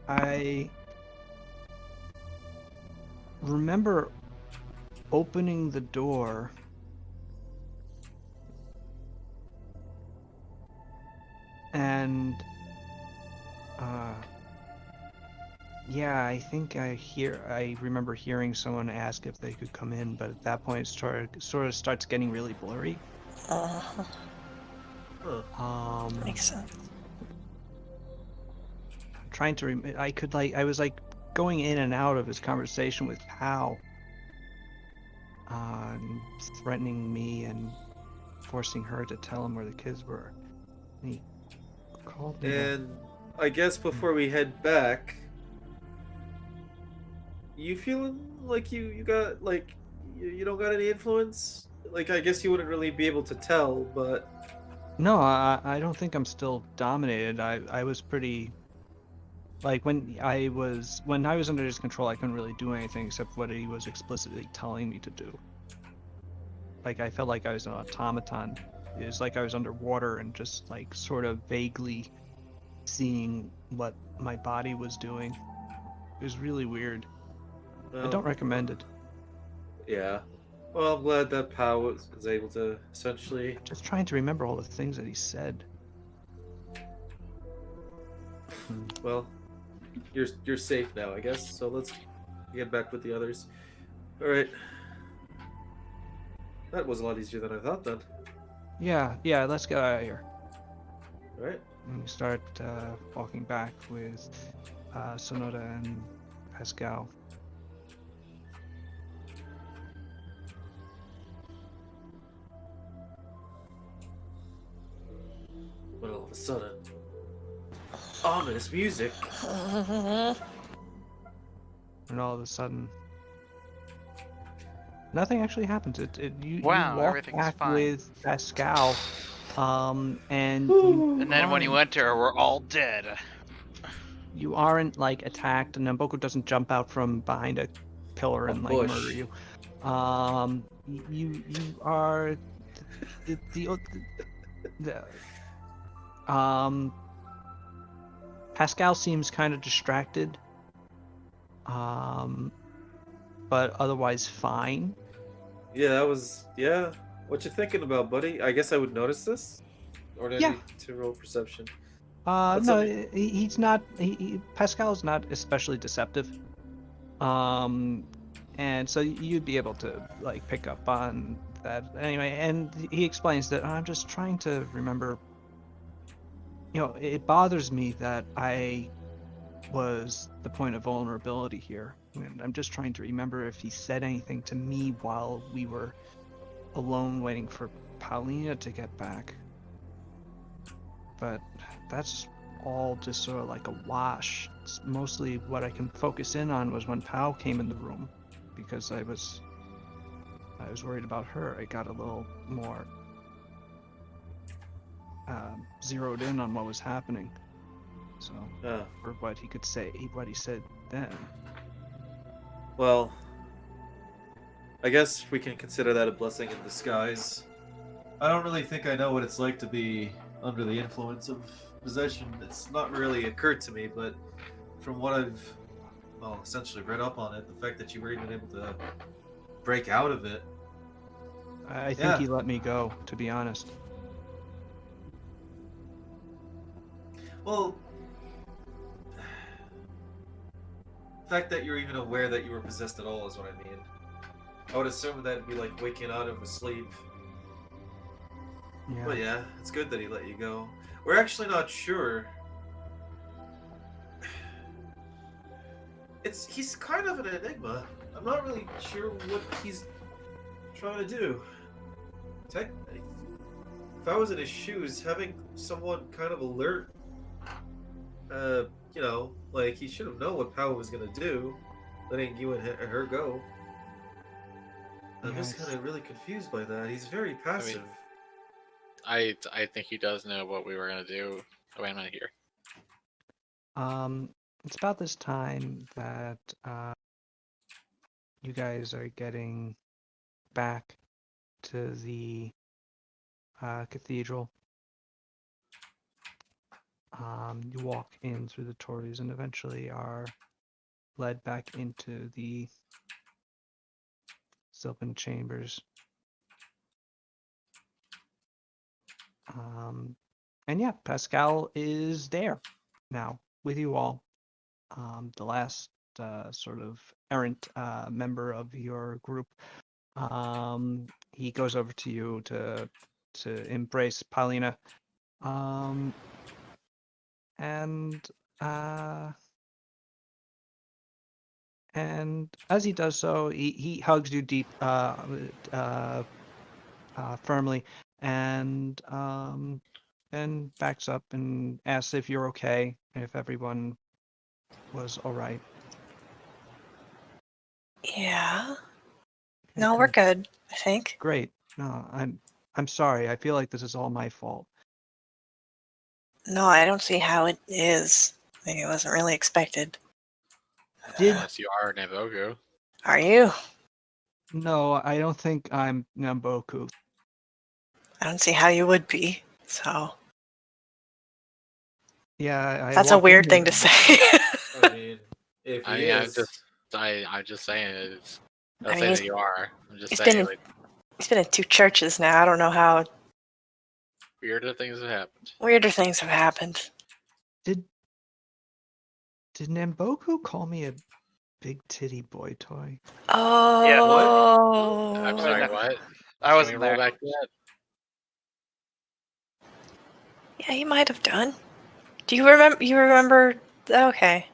I remember opening the door and yeah, I think I remember hearing someone ask if they could come in, but at that point it sort of starts getting really blurry. Uh, Huh. makes sense. I'm trying to I was like going in and out of his conversation with Hal, and threatening me and forcing her to tell him where the kids were. And he called me a And I guess before we head back, you feeling like you got like you don't got any influence? Like I guess you wouldn't really be able to tell, but No, I don't think I'm still dominated. I was pretty like when I was under his control, I couldn't really do anything except what he was explicitly telling me to do. Like I felt like I was an automaton. It was like I was underwater and just like sort of vaguely seeing what my body was doing. It was really weird. I well, don't recommend it. yeah. Well, I'm glad that Pow was able to essentially. Just trying to remember all the things that he said. Hmm. Well, you're safe now, I guess. So let's get back with the others. All right. That was a lot easier than I thought. Then. Yeah, let's get out of here. All right. And we start walking back with Sonoda and Pascal. When all of a sudden, ominous music. And all of a sudden, nothing actually happens. You Wow, walk everything's back fine. with Pascal, and And then when you enter, we're all dead. you aren't like attacked, and Namboku doesn't jump out from behind a pillar A and like bush. murder you. You are the Pascal seems kind of distracted, but otherwise fine. Yeah, that was yeah. What you thinking about, buddy? I guess I would notice this, or do I Yeah. need to roll perception? What's No, up? he's not. Pascal's not especially deceptive. And so you'd be able to like pick up on that anyway. And he explains that I'm just trying to remember. You know, it bothers me that I was the point of vulnerability here, and I'm just trying to remember if he said anything to me while we were alone waiting for Paulina to get back. But that's all just sort of like a wash. It's mostly what I can focus in on was when Pao came in the room, because I was worried about her. I got a little more zeroed in on what was happening. So, or what he could say, what he said then. Well, I guess we can consider that a blessing in disguise. I don't really think I know what it's like to be under the influence of possession. It's not really occurred to me, but from what I've, well, essentially read up on it, the fact that you were even able to break out of it. I think Yeah. he let me go, to be honest. Well, the fact that you're even aware that you were possessed at all is what I mean. I would assume that'd be like waking out of a sleep Yeah. Well, yeah, it's good that he let you go. We're actually not sure. He's kind of an enigma. I'm not really sure what he's trying to do. Technically, if I was in his shoes, having someone kind of alert, like he should have known what Power was gonna do, letting you and her go. I'm Yeah, just kind of really confused by that. He's very I mean, passive. I think he does know what we were gonna do. Oh, wait, I'm not here. It's about this time that you guys are getting back to the cathedral. You walk in through the tories and eventually are led back into the Sylvan chambers. And yeah, Pascal is there now with you all. The last sort of errant member of your group. He goes over to you to embrace Paulina. And as he does so, he hugs you deep, firmly, and backs up and asks if you're okay, if everyone was all right. Yeah. Okay, No, we're good, I think. Great. No, I'm sorry. I feel like this is all my fault. No, I don't see how it is. I mean, it wasn't really expected. Did Unless you are Navoku. Are you? No, I don't think I'm Namboku. I don't see how you would be. So Yeah, I that's a walked in weird thing here. to say. I mean, if I he mean, is, I'm just saying it's. I I'll mean, say he's- that you are. I'm just he's saying, been in- like, He's been in 2 churches now. I don't know how weirder things have happened. weirder things have happened. Did Namboku call me a big titty boy toy? Oh. I'm sorry, no. what? I Can we wasn't roll there. back to that? Yeah, he might have done. Do you remember? You remember? Okay.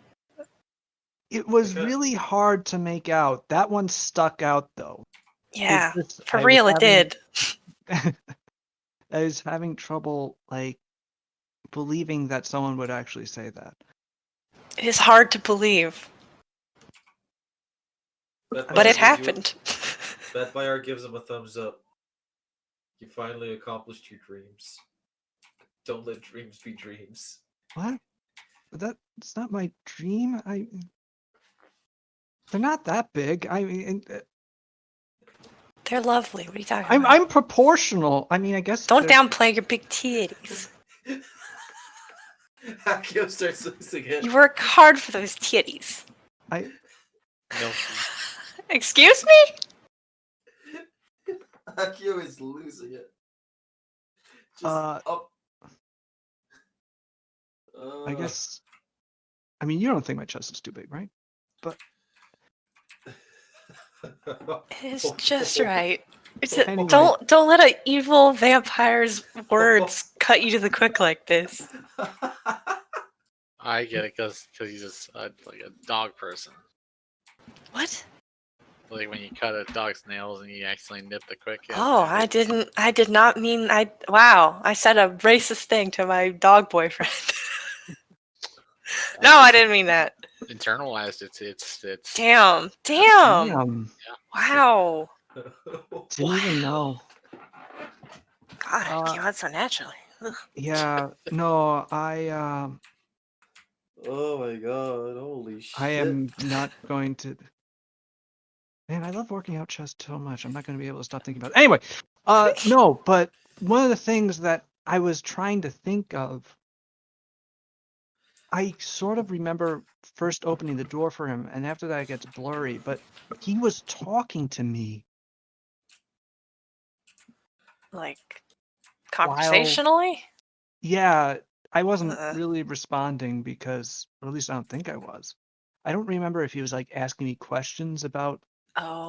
It was Okay. really hard to make out. That one stuck out though. Yeah. It's For I was real, it having did. I was having trouble like believing that someone would actually say that. It is hard to believe, Bet but Buyer it gives you happened. Bet Buyer gives him a thumbs up. You finally accomplished your dreams. Don't let dreams be dreams. What? That's not my dream. They're not that big. I mean, They're lovely. What are you talking I'm about? proportional. I mean, I guess Don't they're- downplay your big titties. Akio starts losing it. You work hard for those titties. I Milky. Excuse me? Akio is losing it. Just Uh, up. I guess. I mean, you don't think my chest is too big, right? But It's just right. Anyway. Don't let an evil vampire's words cut you to the quick like this. I get it because he's just like a dog person. What? Like when you cut a dog's nails and you accidentally nip the quick. Oh, I did not mean wow, I said a racist thing to my dog boyfriend. No, I didn't mean that. Internalized. It's. Damn. Wow. Didn't even know. God, it came out so naturally. Ugh. Yeah, no, Oh my god! Holy shit! I am not going to. Man, I love working out chest so much. I'm not going to be able to stop thinking about it. Anyway, no, but one of the things that I was trying to think of, I sort of remember first opening the door for him, and after that it gets blurry, but he was talking to me Like while, conversationally? yeah, I wasn't Uh, really responding because, or at least I don't think I was. I don't remember if he was like asking me questions about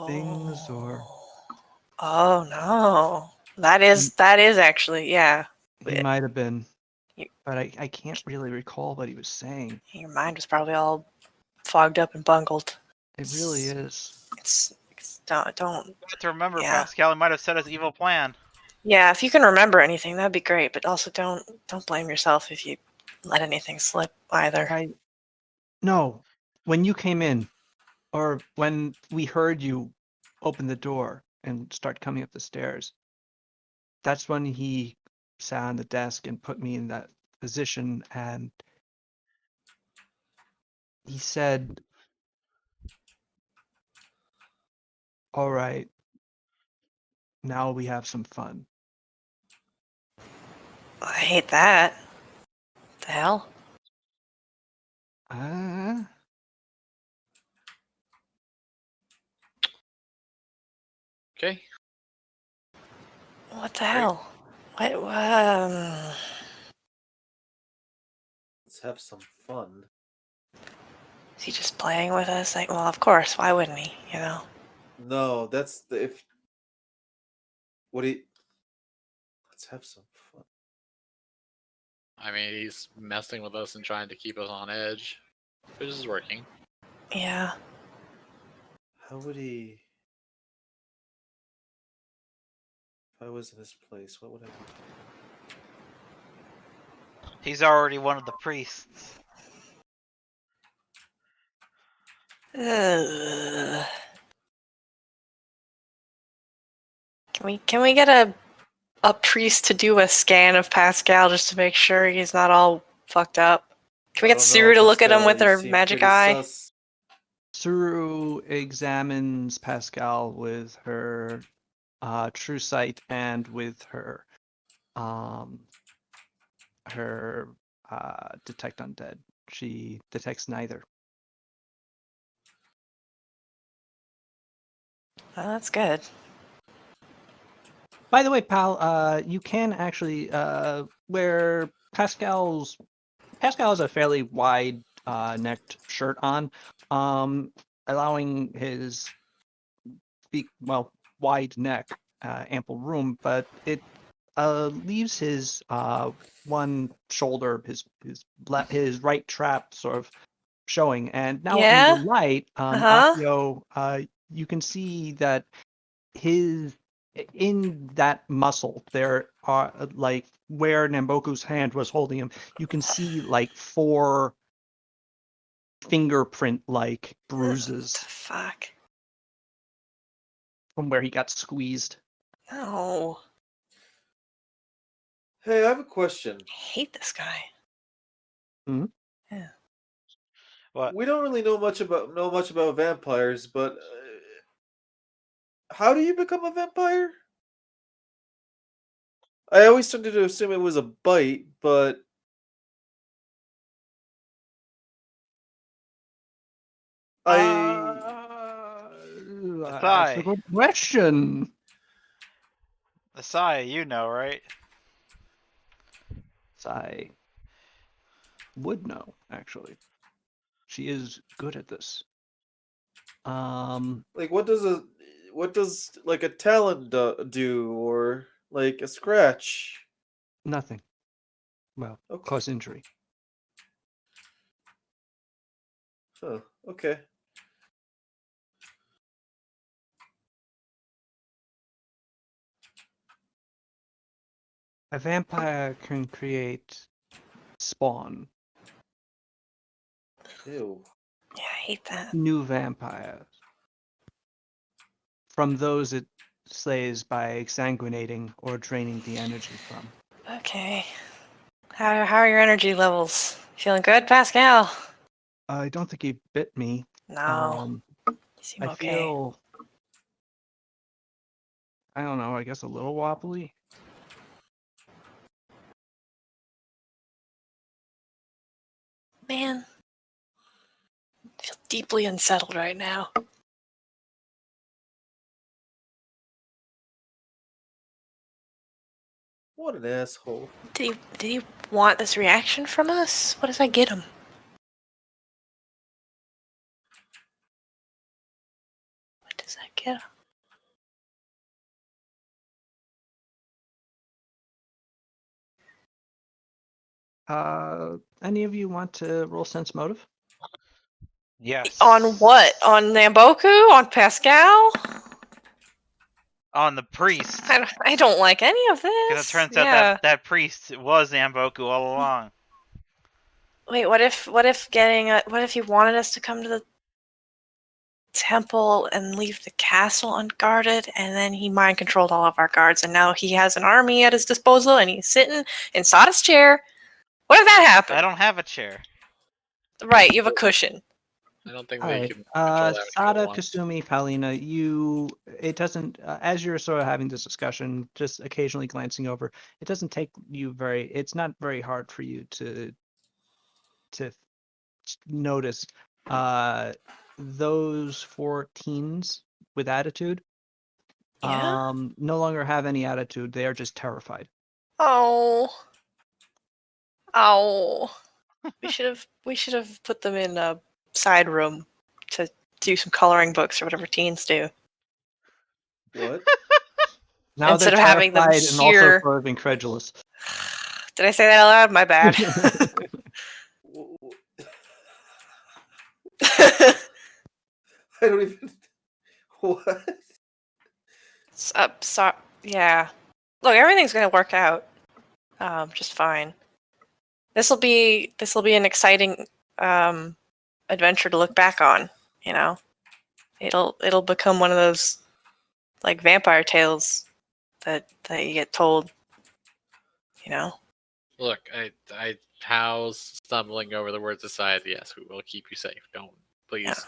things or. Oh no. That is actually, yeah. He might have been, You- but I can't really recall what he was saying. Your mind was probably all fogged up and bungled. It really is. It's don't. You have to remember, Yeah. Pascal might have set his evil plan. Yeah, if you can remember anything, that'd be great. But also, don't blame yourself if you let anything slip either. No, when you came in, or when we heard you open the door and start coming up the stairs, that's when he sat on the desk and put me in that position, and he said, "All right, now we have some fun." I hate that. The hell? Uh, Okay. What the Great. hell? What? Let's have some fun. Is he just playing with us? Like, well, of course. Why wouldn't he? You know. No, that's the if. What do you? Let's have some fun. I mean, he's messing with us and trying to keep us on edge, which is working. Yeah. How would he? If I was in his place, what would I be doing? He's already one of the priests. Ugh. Can we get a priest to do a scan of Pascal just to make sure he's not all fucked up? Can we I get don't Suru know, to look at him Pascal, with you her seem magic pretty eye? sus. Suru examines Pascal with her true sight and with her her detect undead. She detects neither. Oh, that's good. By the way, pal, you can actually wear Pascal has a fairly wide necked shirt on, allowing his wide neck ample room, but it leaves his one shoulder, his right trap sort of showing. And now in the Yeah? light, Uh-huh. Akio, you can see that his in that muscle there are like where Namboku's hand was holding him, you can see like 4 fingerprint like What bruises the fuck? from where he got squeezed. No. Hey, I have a question. I hate this guy. Hmm? Yeah. What? We don't really know much about vampires, but how do you become a vampire? I always tended to assume it was a bite, but I That's a Asai. good question. Asai, you know, right? I would know, actually. She is good at this. like what does like a talent do or like a scratch? Nothing. Well, Okay. cause injury. Huh. Okay. A vampire can create spawn, Ew. Yeah, I hate that. new vampires, from those it slays by exsanguinating or draining the energy from. Okay. How are your energy levels? Feeling good, Pascal? I don't think he bit me. No. Um, You seem I okay. feel, I don't know, I guess a little wobbly. Man, I feel deeply unsettled right now. What an asshole. Did he want this reaction from us? What does that get him? What does that get him? Any of you want to roll sense motive? Yes. On what? On Namboku? On Pascal? On the priest. I don't like any of this. Because it turns out Yeah. that priest was Namboku all along. Wait, what if he wanted us to come to the temple and leave the castle unguarded, and then he mind controlled all of our guards, and now he has an army at his disposal, and he's sitting in Sada's chair? What if that happened? I don't have a chair. Right, you have a cushion. I don't think All we right. can control that Sada, at once. Kasumi, Paulina, it doesn't, as you're sort of having this discussion, just occasionally glancing over, it doesn't take you it's not very hard for you to notice those 4 teens with attitude Yeah. no longer have any attitude. They are just terrified. Oh. We should have put them in a side room to do some coloring books or whatever teens do. What? Now Instead they're of having them terrified and also here. sort of incredulous. Did I say that out loud? My bad. I don't even. What? Yeah. Look, everything's gonna work out, just fine. This will be an exciting adventure to look back on. You know, it'll become one of those like vampire tales that you get told. You know. Look, Hal's stumbling over the words aside. Yes, we will keep you safe. Don't please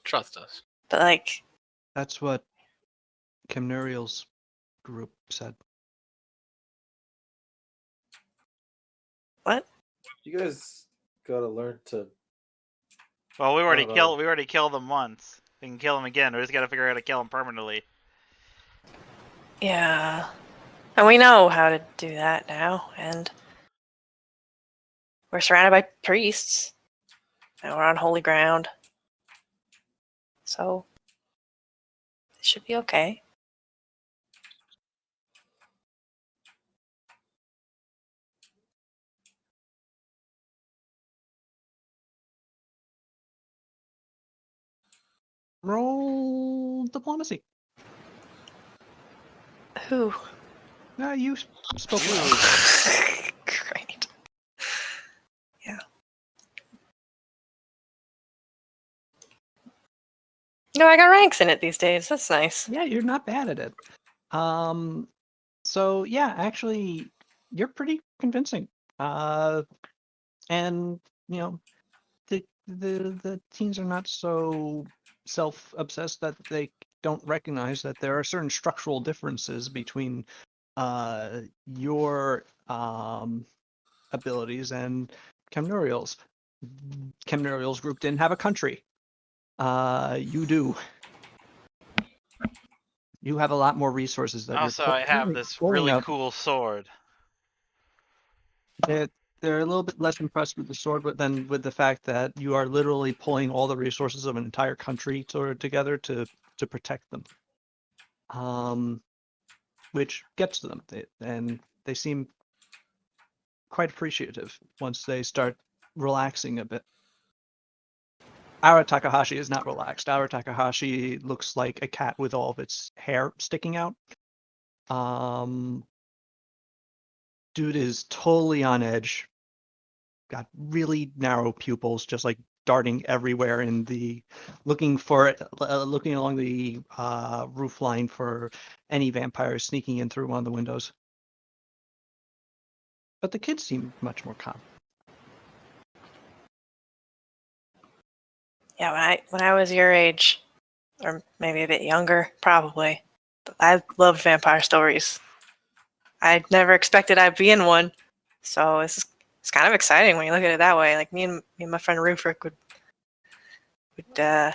trust us. But like, That's what Kim Nuriel's group said. what? You guys gotta learn to. Well, we already no. killed them once. We can kill them again. We just gotta figure out how to kill them permanently. Yeah. And we know how to do that now, and we're surrounded by priests, and we're on holy ground. So it should be okay. Roll diplomacy. Who? You spoke. Great. Yeah. No, I got ranks in it these days. That's nice. Yeah, you're not bad at it. So yeah, actually, you're pretty convincing. And you know, the teens are not so self-obsessed that they don't recognize that there are certain structural differences between your abilities and Kemnuriel's. Kemnuriel's group didn't have a country. You do. You have a lot more resources that Also, you're I have this pulling really up. cool sword. They're a little bit less impressed with the sword, but then with the fact that you are literally pulling all the resources of an entire country together to protect them, which gets to them, and they seem quite appreciative once they start relaxing a bit. Our Takahashi is not relaxed. Our Takahashi looks like a cat with all of its hair sticking out. Dude is totally on edge. Got really narrow pupils, just like darting everywhere looking along the roof line for any vampires sneaking in through one of the windows. But the kids seem much more calm. Yeah, when I was your age, or maybe a bit younger, probably, but I loved vampire stories. I never expected I'd be in one, so it's kind of exciting when you look at it that way. Like me and my friend Rufrick would there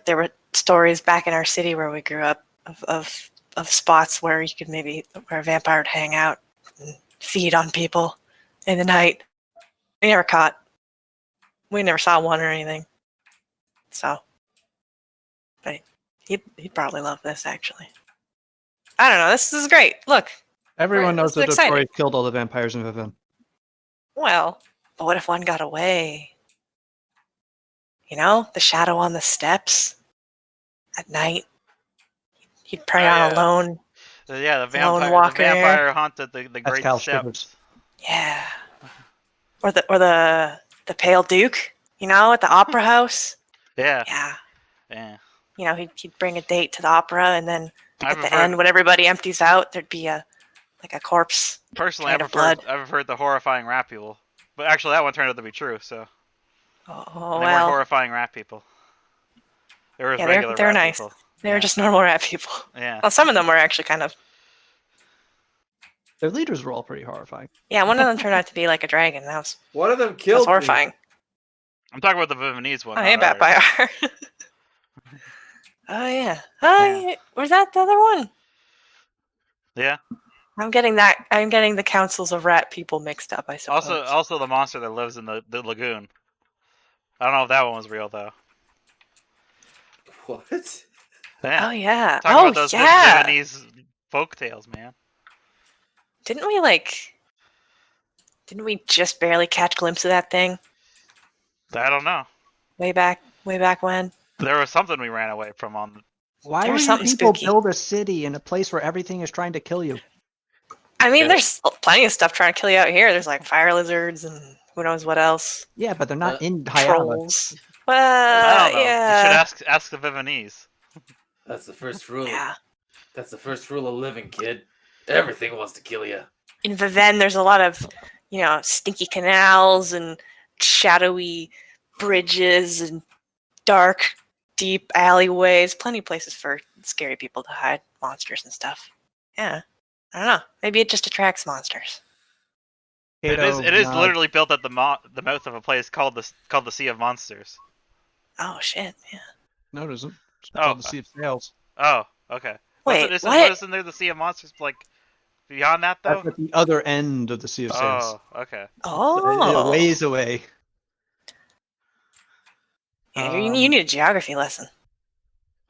were stories back in our city where we grew up of spots where where a vampire would hang out and feed on people in the night. We never saw one or anything. So, but he'd probably love this actually. I don't know. This is great. Look, Everyone knows this is that exciting. Dotori killed all the vampires in Vivim. Well, but what if one got away? You know, the shadow on the steps at night. He'd prey Oh, on yeah. alone. Yeah, the Lone vampire. The walker. vampire haunted the That's great Cal steps. Shivers. Yeah. Or the Pale Duke, you know, at the opera house. Yeah, Yeah. yeah. You know, he'd bring a date to the opera, and then I at the prefer. end, when everybody empties out, there'd be a corpse. Personally, I Kind of prefer. blood. I preferred the horrifying rat people. But actually, that one turned out to be true. So Oh and they weren't well. horrifying rat people. They were Yeah, regular they're rat nice. people. They were Yeah. just normal rat people. Yeah. Well, some of them were actually kind of. Their leaders were all pretty horrifying. Yeah, one of them turned out to be like a dragon. One of them That was killed me. horrifying. I'm talking about the Viennese one. Oh, not hey, Bat ours. by Oh yeah. Oh, Yeah. yeah. Was that the other one? Yeah. I'm getting the councils of rat people mixed up, I suppose. Also the monster that lives in the lagoon. I don't know if that one was real though. What? Yeah. Oh yeah. Talking Oh about those yeah. Viennese folk tales, man. Didn't we just barely catch a glimpse of that thing I don't know. way back when? There was something we ran away from on. Why There would was you something people spooky. build a city in a place where everything is trying to kill you? I mean, Yeah. there's plenty of stuff trying to kill you out here. There's like fire lizards and who knows what else. Yeah, but they're not in Hayata. Trolls. I Well, don't know. yeah. You should ask the Viennese. That's the first rule. Yeah. That's the first rule of living, kid. Everything wants to kill you. In Viven, there's a lot of, stinky canals and shadowy bridges and dark, deep alleyways. Plenty of places for scary people to hide monsters and stuff. Yeah. I don't know. Maybe it just attracts monsters. It Kato is nods. literally built at the mouth of a place called the Sea of Monsters. Oh, shit. Yeah. No, it isn't. It's Oh. called the Sea of Sails. Oh, okay. Wait, What what? isn't there the Sea of Monsters like beyond that though? That's at the other end of the Sea of Sails. Oh, okay. Oh. A ways away. Yeah, you need a geography lesson.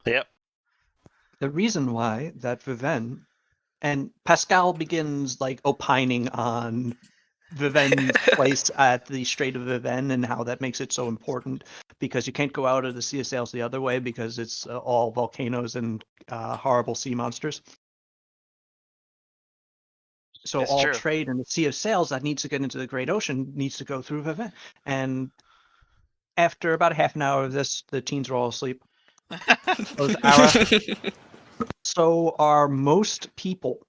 Yep. The reason why that Viven, and Pascal begins like opining on Viven's place at the Strait of Viven and how that makes it so important, because you can't go out of the Sea of Sails the other way because it's all volcanoes and horrible sea monsters. So It's all true. trade in the Sea of Sails that needs to get into the Great Ocean needs to go through Viven. And after about half an hour of this, the teens are all asleep. Those Ara. So are most people.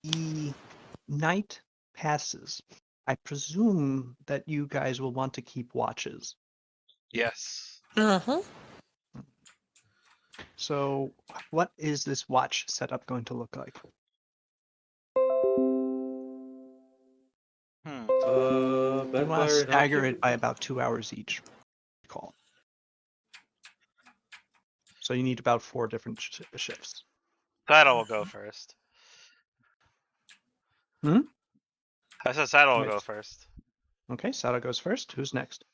The night passes. I presume that you guys will want to keep watches. Yes. Mm-hmm. So what is this watch setup going to look like? Hmm. You want to Vampire stagger inoculant? it by about 2 hours each. Call. So you need about 4 different shifts. Saddle will go first. Hmm? I said Saddle will Nice. go first. Okay, Sada goes first. Who's next?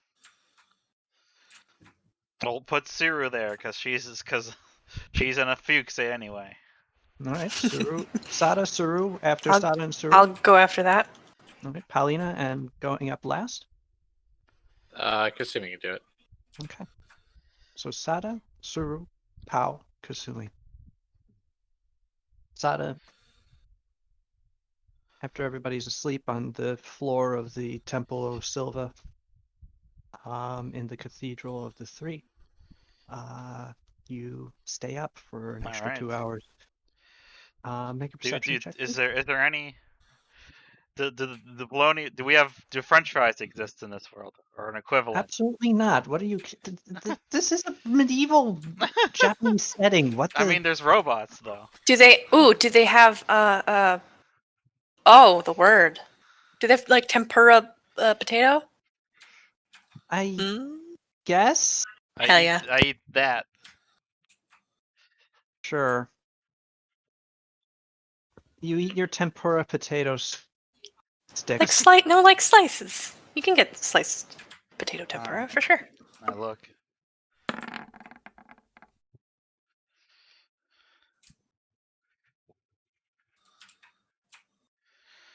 We'll put Suru there because she's in a fugue anyway. All right, Suru, Sada, Suru, after I'll- Sada and Suru. I'll go after that. Okay, Palina, and going up last. Kasumi can do it. Okay. So Sada, Suru, Pao, Kasumi. Sada, after everybody's asleep on the floor of the Temple of Silva, in the Cathedral of the Three, you stay up for an extra Alright. 2 hours. Make a perception check. Is there any the bologna? Do French fries exist in this world or an equivalent? Absolutely not. What are you? This is a medieval Japanese setting. What? I mean, there's robots though. Do they have oh, the word. Do they have like tempura potato? I Mm? guess. Hell yeah. I eat that. Sure. You eat your tempura potatoes sticks. Like slices. You can get sliced potato tempura for sure. I look.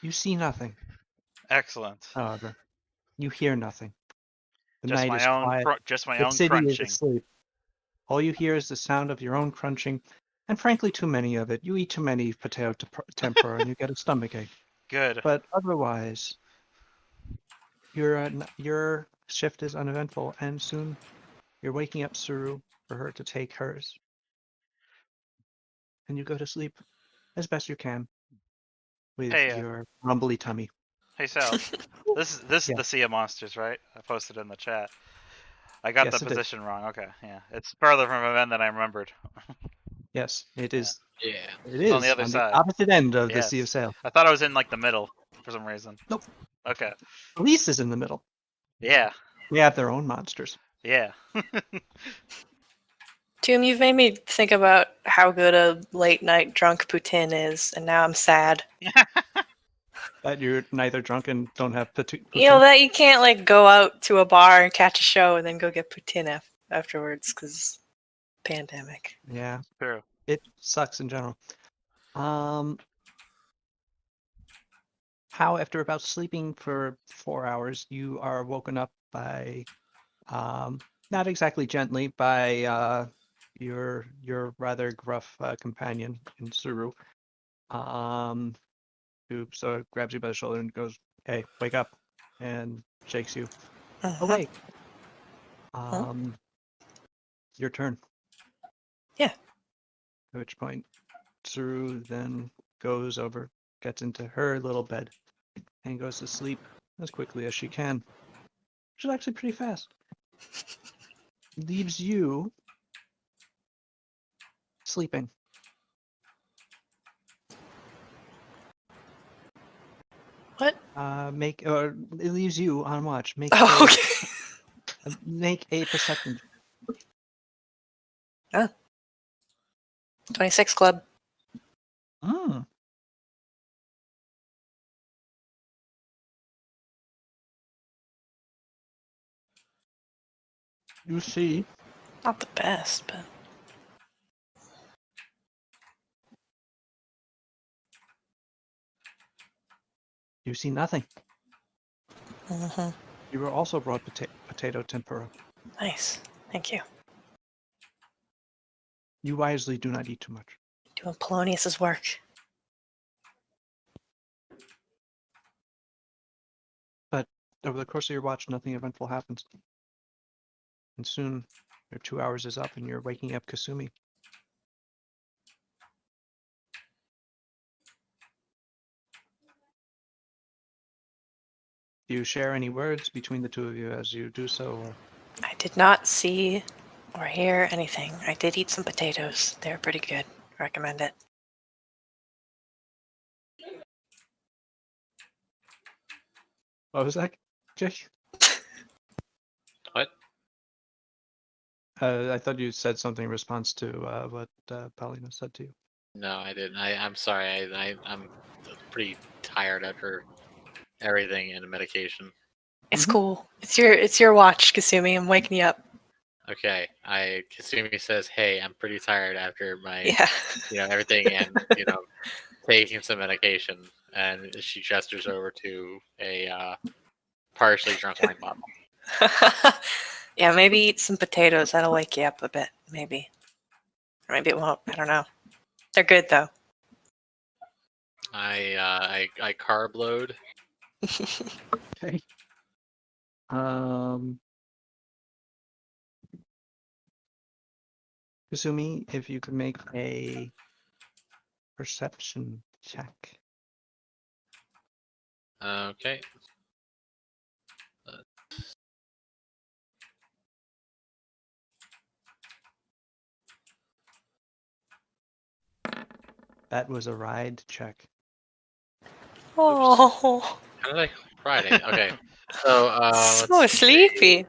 You see nothing, Excellent. however. You hear nothing. The Just night my is own quiet. just my The own city is crunching. asleep. All you hear is the sound of your own crunching, and frankly, too many of it. You eat too many potato tempura, and you get a stomachache. Good. But otherwise, your shift is uneventful, and soon you're waking up Suru for her to take hers, and you go to sleep as best you can with Hey, your rumbly tummy. hey, Sal. This is Yeah. the Sea of Monsters, right? I posted in the chat. I got Yes, the it is. position wrong. Okay, yeah, it's further from event than I remembered. Yes, it Yeah. is. Yeah. It It's on the is other on the side. opposite end of the Yes. Sea of Sail. I thought I was in like the middle for some reason. Nope. Okay. Elise is in the middle. Yeah. They have their own monsters. Yeah. Toom, you've made me think about how good a late night drunk poutine is, and now I'm sad. That you're neither drunk and don't have poutine. You know that you can't like go out to a bar and catch a show and then go get poutine afterwards because pandemic. Yeah, True. it sucks in general. How after about sleeping for 4 hours, you are woken up by, not exactly gently, by your rather gruff companion in Suru, who sort of grabs you by the shoulder and goes, "Hey, wake up," and shakes you awake. Your turn. Yeah. At which point, Suru then goes over, gets into her little bed, and goes to sleep as quickly as she can, which is actually pretty fast. Leaves you sleeping. What? It leaves you on watch. Oh, okay. Make a perception. 26 club. Mm. You see Not the best, but nothing. mm-hmm. You were also brought potato tempura. Nice. Thank you. You wisely do not eat too much. Doing Polonius's work. But over the course of your watch, nothing eventful happens. And soon, your 2 hours is up and you're waking up Kasumi. Do you share any words between the two of you as you do so? Or... I did not see or hear anything. I did eat some potatoes. They're pretty good. Recommend it. What was that, Jake? What? I thought you said something in response to what Paulina said to you. No, I didn't. I'm sorry. I'm pretty tired after everything and the medication. It's Mhm. cool. It's your watch, Kasumi. I'm waking you up. Okay, Kasumi says, "Hey, I'm pretty tired after my, Yeah. everything, and taking some medication." And she gestures over to a partially drunk wine bottle. Yeah, maybe eat some potatoes. That'll wake you up a bit. Maybe. Or maybe it won't. I don't know. They're good though. I carb load. Okay. Kasumi, if you could make a perception check. Okay. That was a ride check. Oh, How did I Friday? Okay. So so let's see. sleepy.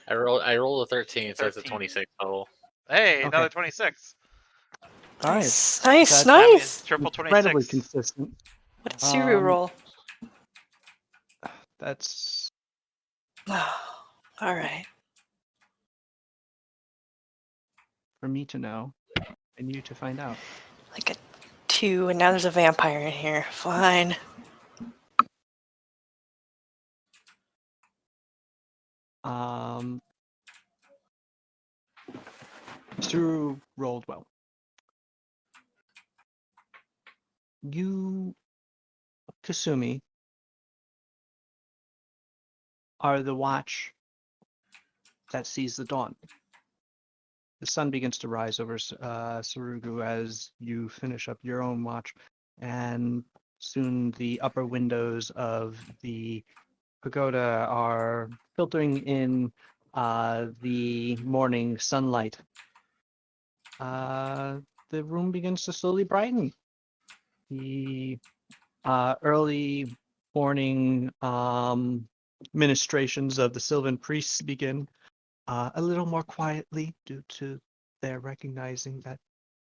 I rolled a 13, so it's a 13. 26 total. Hey, Okay. another 26. All right. Nice, nice, That- That means nice. triple Incredibly 26. consistent. What did Suru roll? That's Oh, all right. for me to know and you to find out. Like a 2, and now there's a vampire in here. Fine. Suru rolled well. You, Kasumi, are the watch that sees the dawn. The sun begins to rise over Sarugu as you finish up your own watch, and soon the upper windows of the pagoda are filtering in the morning sunlight. The room begins to slowly brighten. The early morning ministrations of the Sylvan priests begin a little more quietly due to their recognizing that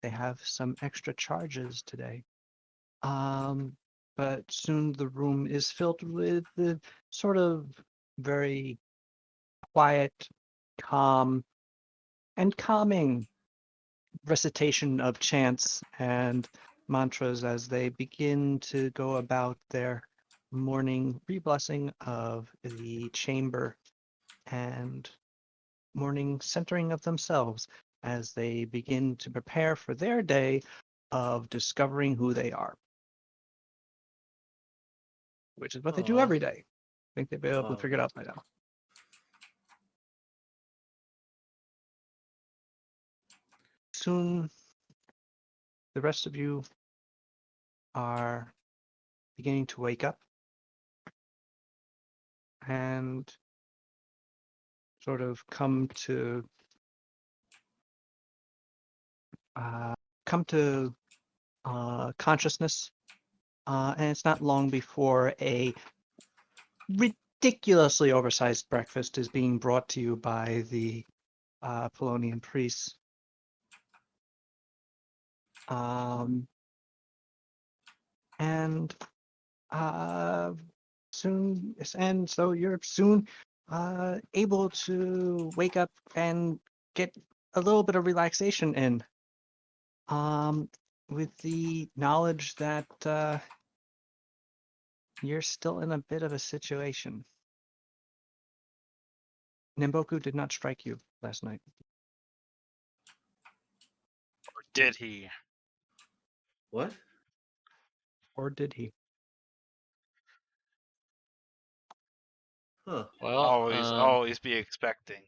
they have some extra charges today. But soon the room is filled with the sort of very quiet, calm, and calming recitation of chants and mantras as they begin to go about their morning re-blessing of the chamber and morning centering of themselves as they begin to prepare for their day of discovering who they are, which is what they do every day. I think they'll be able to figure it out by now. Soon, the rest of you are beginning to wake up and sort of come to consciousness, and it's not long before a ridiculously oversized breakfast is being brought to you by the Polonian priests. And soon, and so you're soon able to wake up and get a little bit of relaxation in, with the knowledge that you're still in a bit of a situation. Nimboku did not strike you last night. Or did he? What? Or did he? Huh. Well, Always be expecting.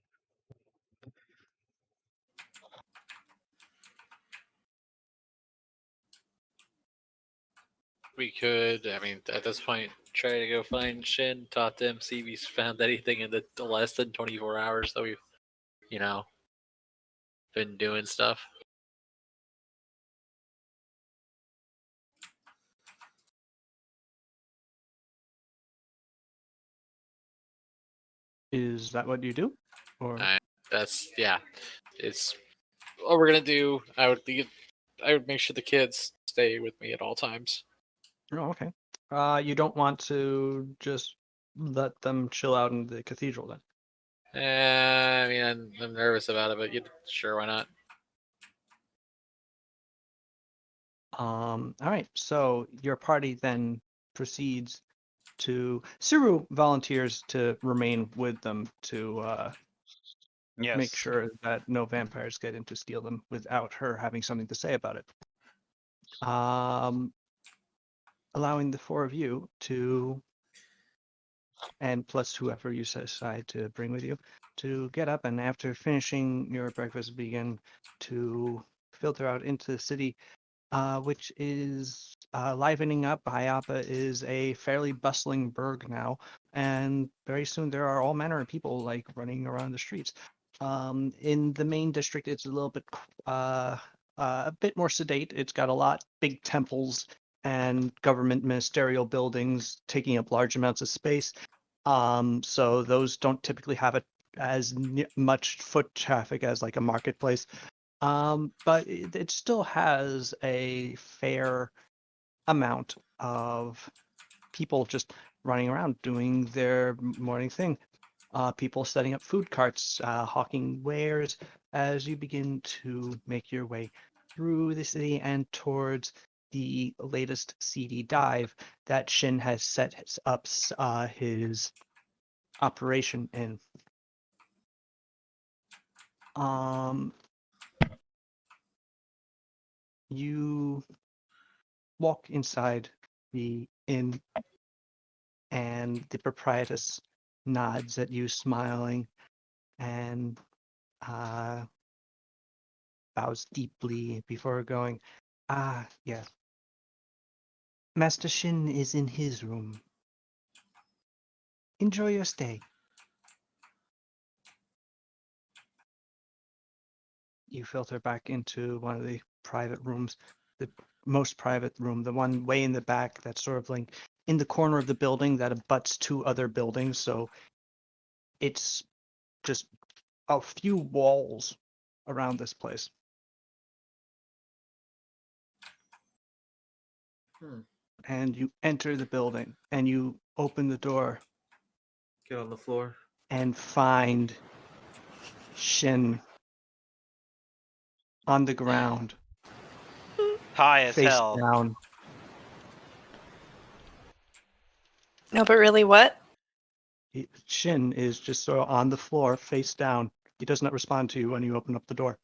we could. I mean, at this point, try to go find Shin, talk to him, see if he's found anything in the less than 24 hours that we've, been doing stuff. Is that what you do? Or It's what we're gonna do. I would make sure the kids stay with me at all times. oh, okay. You don't want to just let them chill out in the cathedral then? I mean, I'm nervous about it, but sure, why not? All right. So your party then proceeds to. Suru volunteers to remain with them to Yes. make sure that no vampires get in to steal them without her having something to say about it. Allowing the four of you to, and plus whoever you decide to bring with you, to get up and after finishing your breakfast begin to filter out into the city, which is livening up. Hayapa is a fairly bustling burg now, and very soon there are all manner of people like running around the streets. In the main district, it's a little bit a bit more sedate. It's got a lot big temples and government ministerial buildings taking up large amounts of space. So those don't typically have as much foot traffic as like a marketplace. But it still has a fair amount of people just running around doing their morning thing. People setting up food carts, hawking wares as you begin to make your way through the city and towards the latest seedy dive that Shin has set up his operation in. You walk inside the inn, and the proprietress nods at you, smiling, and bows deeply before going, "Ah, yes. Master Shin is in his room. Enjoy your stay." You filter back into one of the private rooms, the most private room, the one way in the back that's sort of like in the corner of the building that abuts two other buildings. So it's just a few walls around this place. And you enter the building and you open the door Get on the floor. and find Shin on the ground, High as face hell. down. No, but really, what? Shin is just sort of on the floor, face down. He does not respond to you when you open up the door.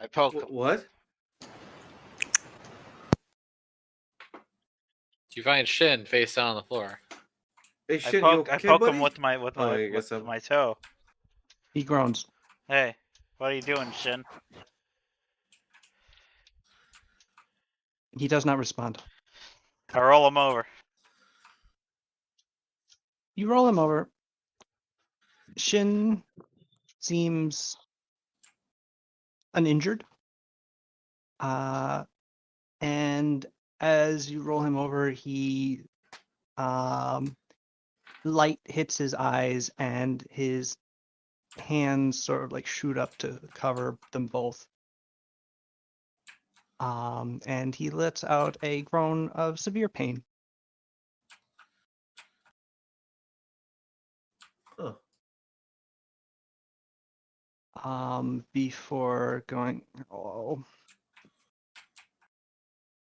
I poke him. What? You find Shin face down on the floor. Hey, I shit, you poke okay, him buddy? with Oh, I guess my toe. He groans. Hey, what are you doing, Shin? He does not respond. I roll him over. You roll him over. Shin seems uninjured. And as you roll him over, he light hits his eyes and his hands sort of like shoot up to cover them both. And he lets out a groan of severe pain. Huh. Before going, "Oh,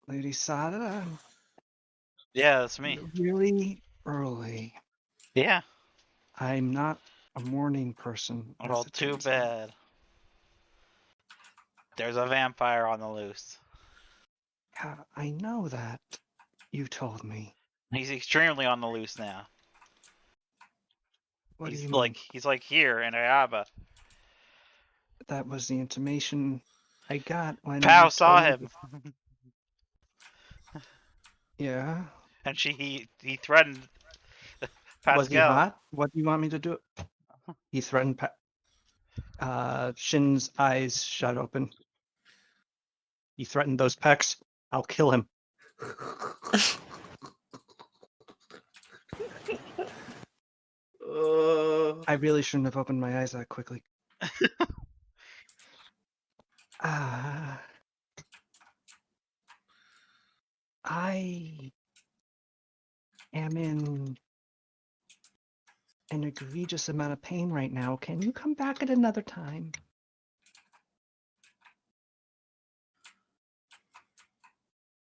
Lady Sada, Yeah, that's me. you're really early. Yeah. I'm not a morning person. as Well, it too turns out." bad. There's a vampire on the loose. Yeah, I know that. You told me. He's extremely on the loose now. What do he's you like mean? he's like here in Ayaba. That was the intimation I got when Pow you saw told me. him, Yeah. and he threatened Was he Pascal. hot? What do you want me to do? He threatened. Shin's eyes shut open. He threatened those pecs. I'll kill him. I really shouldn't have opened my eyes that quickly. I am in an egregious amount of pain right now. Can you come back at another time?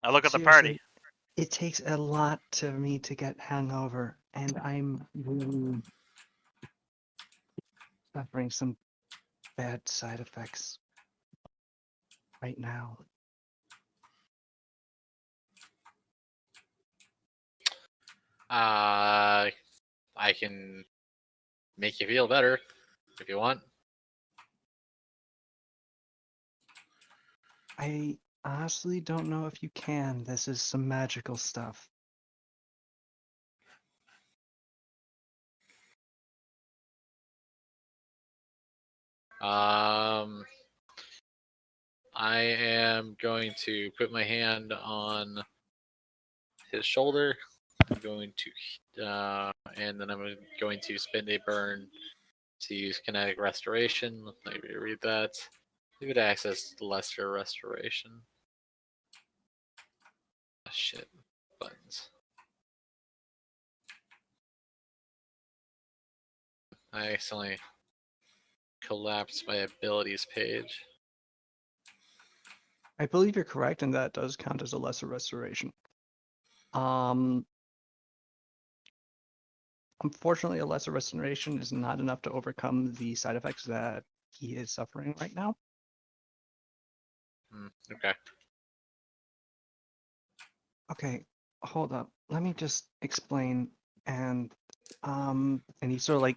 I look at the Seriously, party. it takes a lot to me to get hangover, and I'm really suffering some bad side effects right now. I can make you feel better if you want. I honestly don't know if you can. This is some magical stuff. I am going to put my hand on his shoulder. I'm going to, and then I'm going to spend a burn to use kinetic restoration. Let me read that. You could access lesser restoration. Shit. Buttons. I accidentally collapsed my abilities page. I believe you're correct, and that does count as a lesser restoration. Unfortunately, a lesser restoration is not enough to overcome the side effects that he is suffering right now. Okay. Okay, hold up. Let me just explain. And he's sort of like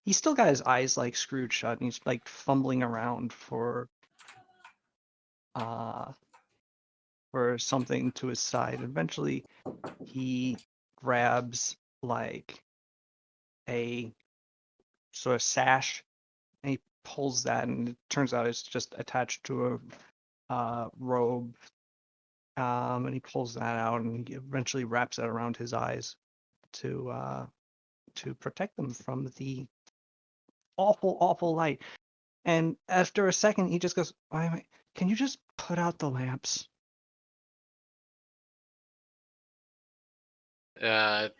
he's still got his eyes like screwed shut, and he's like fumbling around uh for something to his side. Eventually, he grabs like a sort of sash, and he pulls that, and it turns out it's just attached to a robe. And he pulls that out, and he eventually wraps that around his eyes to protect them from the awful, awful light. And after a second, he just goes, "Wait, can you just put out the lamps?"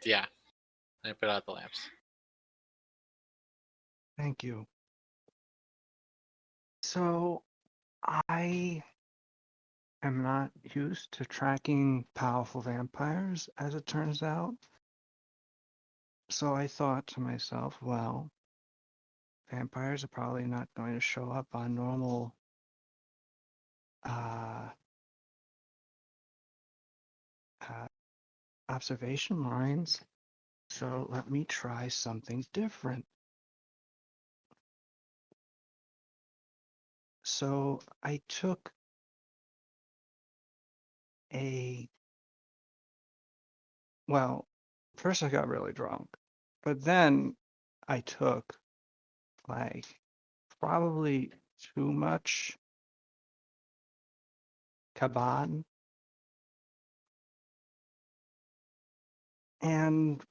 Yeah. I put out the lamps. Thank you. So, I am not used to tracking powerful vampires, as it turns out. So I thought to myself, well, vampires are probably not going to show up on normal uh, uh, observation lines. So let me try something different. So I took well, first I got really drunk, but then I took like probably too much Kaban, and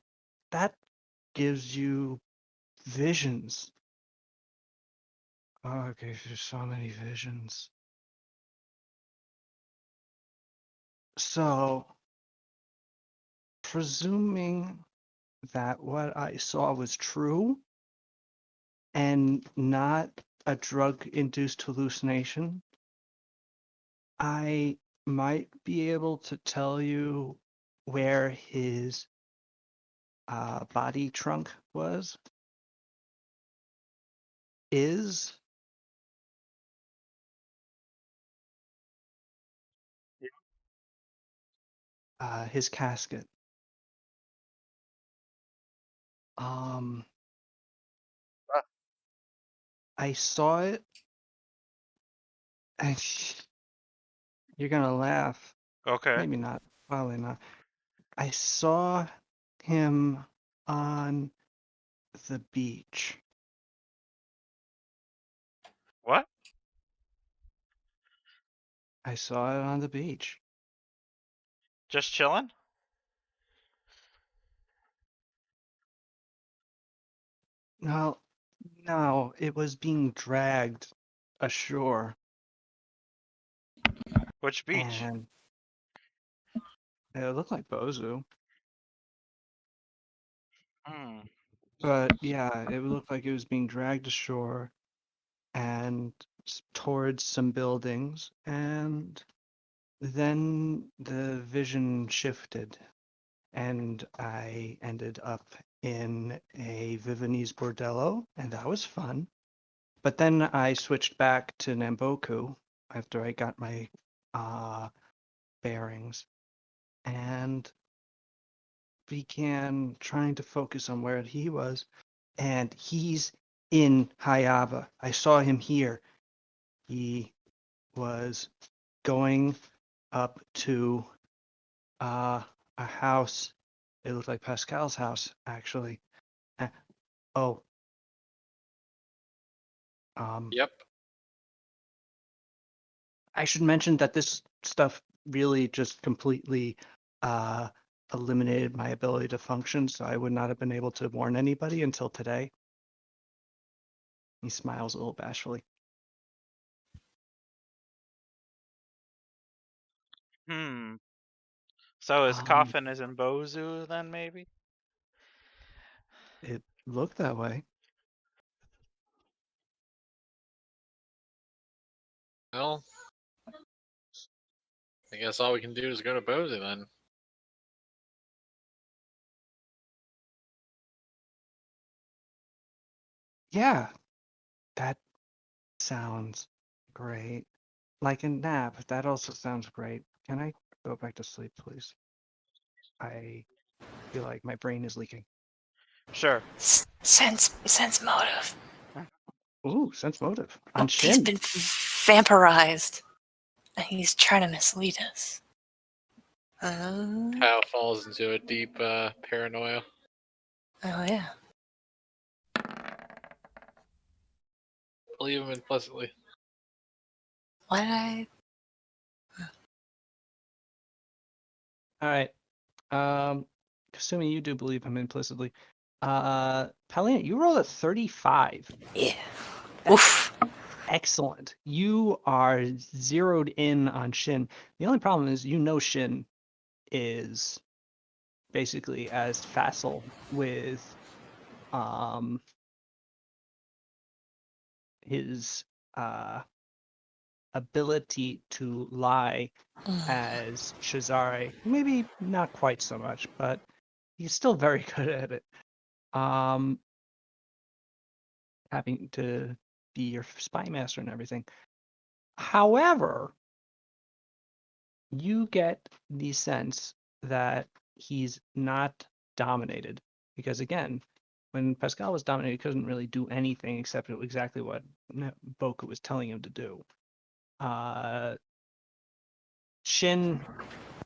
that gives you visions. Oh, it gives you so many visions. So, presuming that what I saw was true and not a drug-induced hallucination, I might be able to tell you where his body trunk is his casket. Um, Ah. I saw it, and you're gonna laugh. Okay. Maybe not. Probably not. I saw him on the beach. What? I saw it on the beach. Just chilling? No, no, it was being dragged ashore, Which beach? and it looked like Bozu. Hmm. But yeah, it looked like it was being dragged ashore and towards some buildings, and then the vision shifted, and I ended up in a Viennese bordello, and that was fun. But then I switched back to Namboku after I got my uh, bearings and began trying to focus on where he was. And he's in Hayaba. I saw him here. He was going up to a house. It looked like Pascal's house, actually. Uh, oh, Yep. I should mention that this stuff really just completely uh, eliminated my ability to function, so I would not have been able to warn anybody until today. He smiles a little bashfully. Hmm. So his Um, coffin is in Bozu then, maybe? it looked that way. Well, I guess all we can do is go to Bozy then. Yeah, that sounds great. Like a nap, that also sounds great. Can I go back to sleep, please? I feel like my brain is leaking. Sure. Sense motive. Ooh, sense motive. On He's Shin. been vampirized. And he's trying to mislead us. Pal falls into a deep paranoia. Oh, yeah. Believe him implicitly. Why did I? All right. Assuming you do believe him implicitly. Palina, you rolled a 35. Yeah. Oof. Excellent. You are zeroed in on Shin. The only problem is you know Shin is basically as facile with his ability to lie as Shazare. Maybe not quite so much, but he's still very good at it. Having to be your spy master and everything. However, you get the sense that he's not dominated because again, when Pascal was dominated, he couldn't really do anything except exactly what Boku was telling him to do. Shin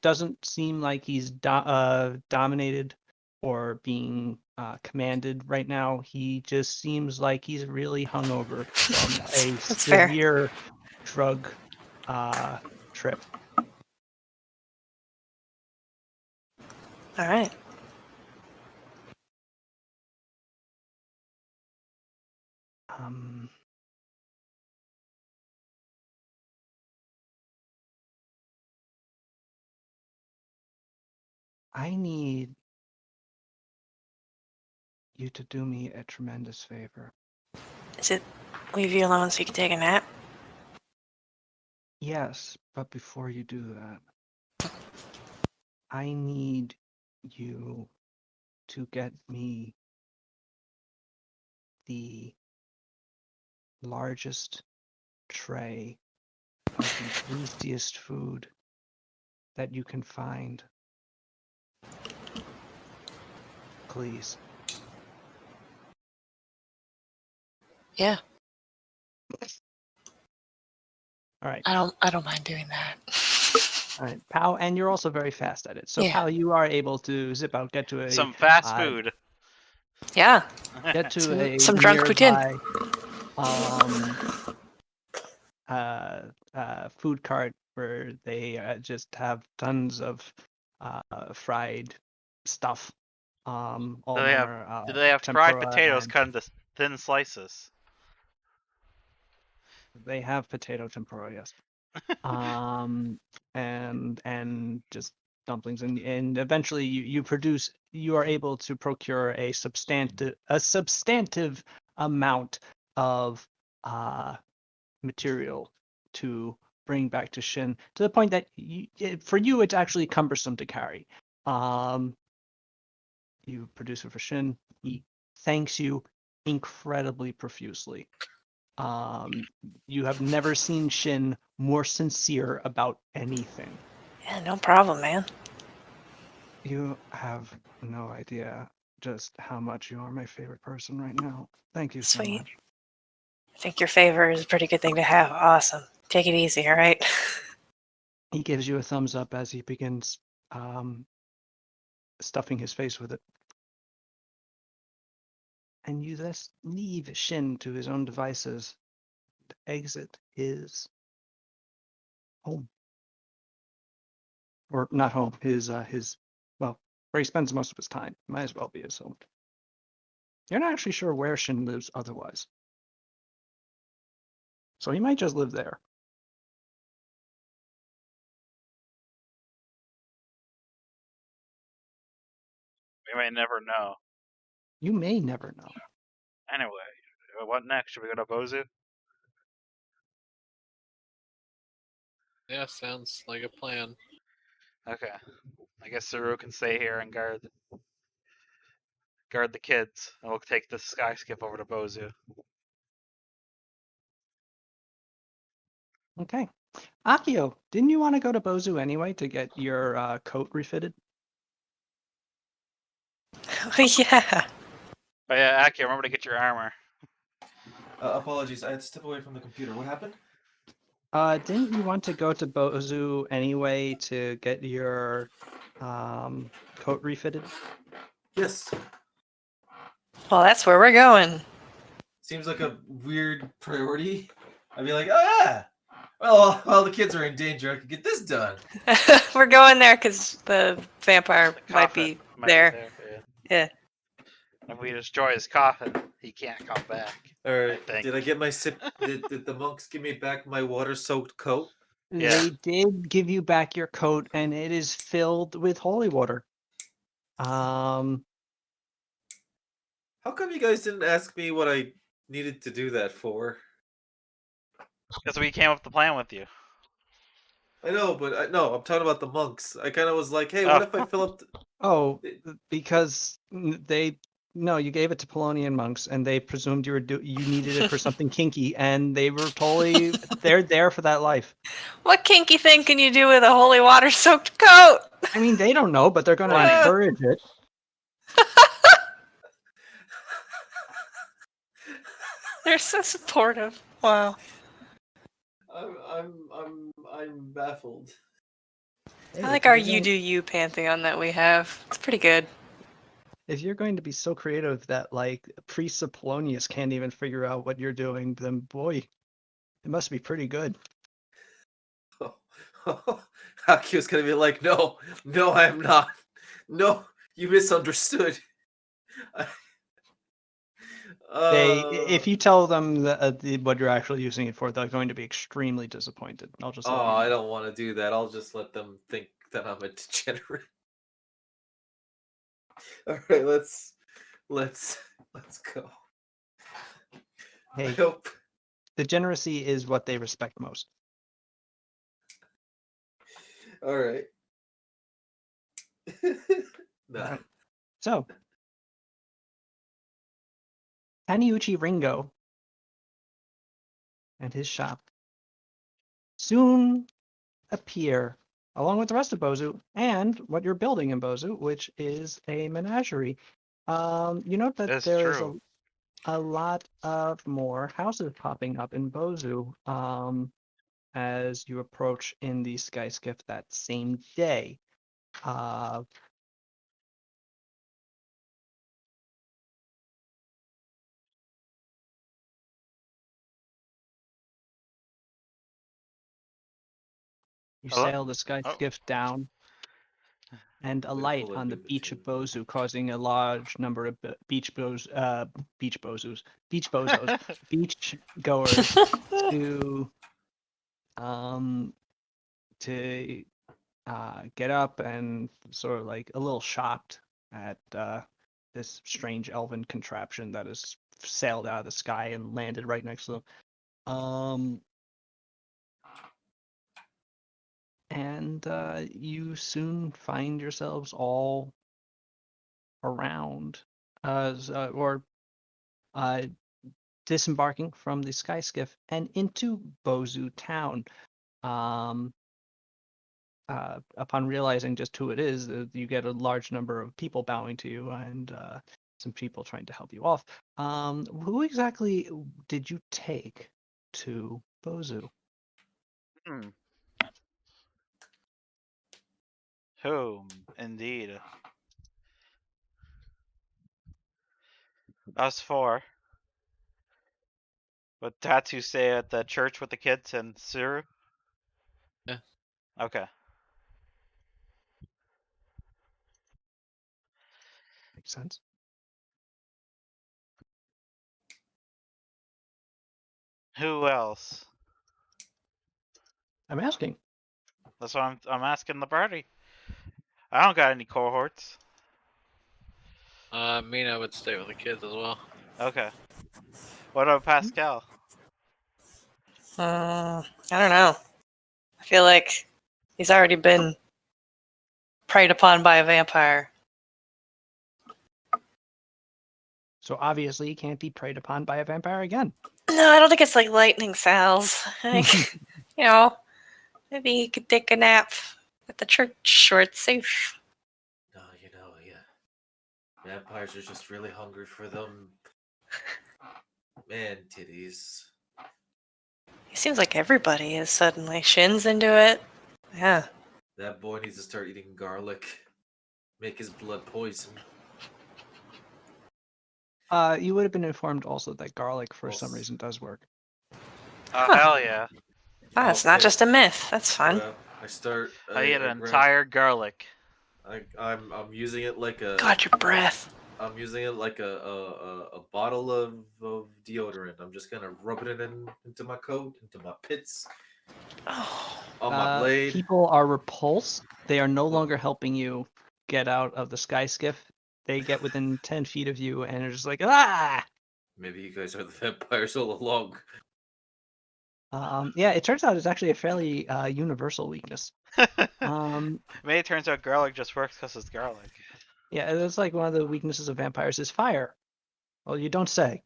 doesn't seem like he's dominated or being commanded right now. He just seems like he's really hungover from a That's fair. severe drug trip. All right. I need you to do me a tremendous favor. Is it leave you alone so you can take a nap? Yes, but before you do that, I need you to get me the largest tray of the tastiest food that you can find. Please. Yeah. All right. I don't mind doing that. All right, Pal, and you're also very fast at it. So, Yeah. Pal, you are able to zip out, get to Some fast uh, food. Yeah. get to a Some drunk poutine. nearby food cart where they just have tons of fried stuff. All Do they have manner do they have fried tempura, potatoes and cut into thin slices? they have potato tempura, yes. And just dumplings, and eventually you are able to procure a substantive amount of material to bring back to Shin, to the point that for you it's actually cumbersome to carry. You produce it for Shin. He thanks you incredibly profusely. You have never seen Shin more sincere about anything. Yeah, no problem, man. You have no idea just how much you are my favorite person right now. Thank you so Sweet. much. I think your favor is a pretty good thing to have. Awesome. Take it easy, all right? He gives you a thumbs up as he begins stuffing his face with it. And you thus leave Shin to his own devices to exit his home. Or not home, his well, where he spends most of his time. Might as well be his home. You're not actually sure where Shin lives otherwise. So he might just live there. We may never know. You may never know. Anyway, what next? Should we go to Bozu? Yeah, sounds like a plan. Okay. I guess Saru can stay here and guard the kids, and we'll take the sky skip over to Bozu. Okay. Akio, didn't you want to go to Bozu anyway to get your coat refitted? Yeah. Oh yeah, Aki, remember to get your armor. Apologies, I had to step away from the computer. What happened? Didn't you want to go to Bozu anyway to get your coat refitted? Yes. Well, that's where we're going. Seems like a weird priority. I'd be like, oh yeah. Well, while the kids are in danger, I could get this done. We're going there because the vampire The might coffin be might there. be there. Yeah. Yeah. If we destroy his coffin, he can't come back. All right. I think. Did I get my sip? Did the monks give me back my water-soaked coat? Yeah. They did give you back your coat, and it is filled with holy water. How come you guys didn't ask me what I needed to do that for? Because we came up with the plan with you. I know, but I'm talking about the monks. I kind of was like, hey, Oh. what if I fill up? Oh, It- because you gave it to Polonian monks, and they presumed you needed it for something kinky, and they were totally they're there for that life. What kinky thing can you do with a holy water soaked coat? I mean, they don't know, but they're going to Plenty. encourage it. They're so supportive. Wow. I'm baffled. Hey, I if like our you're you going- do you pantheon that we have. It's pretty good. If you're going to be so creative that like priests of Polonius can't even figure out what you're doing, then boy, it must be pretty good. Akio's gonna be like, no, I am not. No, you misunderstood. If you tell them what you're actually using it for, they're going to be extremely disappointed. I'll just let you know. I don't want to do that. I'll just let them think that I'm a degenerate. All right, let's go. I Hey, hope. degeneracy is what they respect most. All right. Nah. All right. So, Taniuchi Ringo and his shop soon appear along with the rest of Bozu and what you're building in Bozu, which is a menagerie. You note that That's there is true. a lot of more houses popping up in Bozu as you approach in the sky skiff that same day. You Hello? sail the sky Oh. skiff down and Way to alight pull it on the into beach of two. Bozu, causing a large number of beach bozos, beach goers to to get up and sort of like a little shocked at this strange elven contraption that has sailed out of the sky and landed right next to them. And you soon find yourselves all around disembarking from the sky skiff and into Bozu town. Upon realizing just who it is, you get a large number of people bowing to you and some people trying to help you off. Who exactly did you take to Bozu? Hmm. Whom, indeed. Us four. Would Tatsu stay at the church with the kids and Suru? Yeah. Okay. Makes sense. Who else? I'm asking. That's what I'm asking the party. I don't got any cohorts. Mina would stay with the kids as well. Okay. What about Pascal? I don't know. I feel like he's already been preyed upon by a vampire. So obviously he can't be preyed upon by a vampire again. No, I don't think it's like lightning cells. Like, You know, maybe he could take a nap at the church where it's safe. No, yeah. Vampires are just really hungry for them. Man, titties. It seems like everybody is suddenly. Shin's into it. Yeah. That boy needs to start eating garlic. Make his blood poison. You would have been informed also that garlic for some Also- reason does work. Oh, Huh. hell yeah. Ah, it's not Okay. just a myth. That's fun. Well, I start. I ate I an grab. entire garlic. I'm using it like a. God, your breath. I'm using it like a bottle of deodorant. I'm just gonna rub it into my coat, into my pits, Oh. on my blade. People are repulsed. They are no Oh. longer helping you get out of the sky skiff. They get within 10 feet of you and are just like, ah! Maybe you guys are the vampires all along. Yeah, it turns out it's actually a fairly universal weakness. Maybe it turns out garlic just works because it's garlic. Yeah, that's like one of the weaknesses of vampires is fire. Well, you don't say.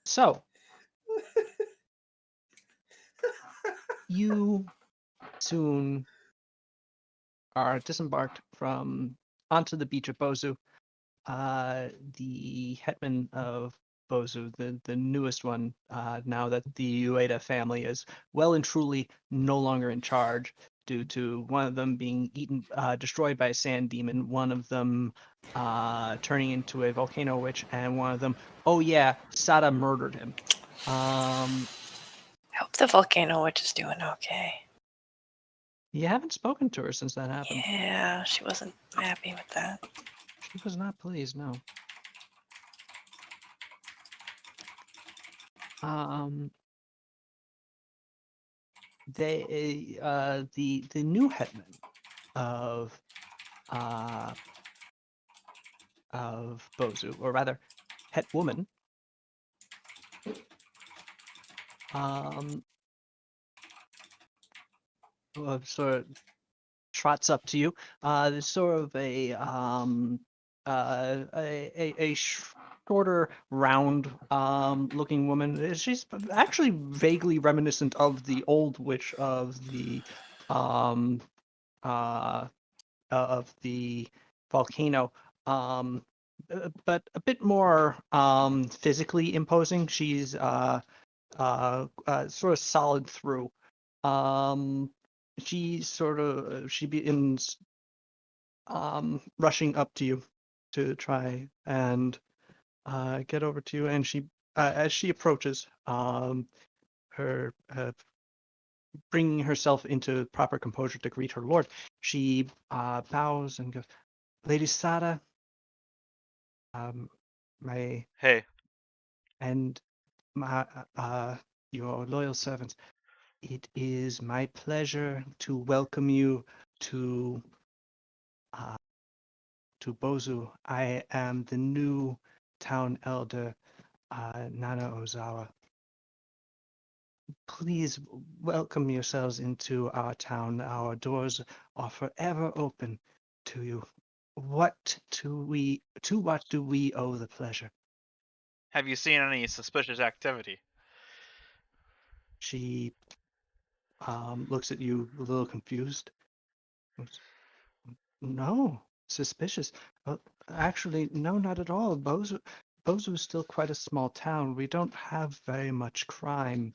So you soon are disembarked from onto the beach of Bozu. The hetman of Bozu, the newest one, now that the Ueda family is well and truly no longer in charge due to one of them being destroyed by a sand demon, one of them turning into a volcano witch, and one of them, oh yeah, Sada murdered him. I hope the volcano witch is doing okay. You haven't spoken to her since that happened. Yeah, she wasn't happy with that. She was not pleased, no. The new hetman of Bozu, or rather, het woman, sort of trots up to you. There's sort of a shorter, round looking woman. She's actually vaguely reminiscent of the old witch um of the volcano, but a bit more physically imposing. She's sort of solid through. She begins rushing up to you to try and get over to you, and she as she approaches, her bringing herself into proper composure to greet her lord, she bows and goes, Lady Sada, my Hey, and my your loyal servants, it is my pleasure to welcome you to Bozu. I am the new town elder, Nana Ozawa. Please welcome yourselves into our town. Our doors are forever open to you. To what do we owe the pleasure? have you seen any suspicious activity? She looks at you a little confused. No, suspicious. Actually, no, not at all. Bozu is still quite a small town. We don't have very much crime.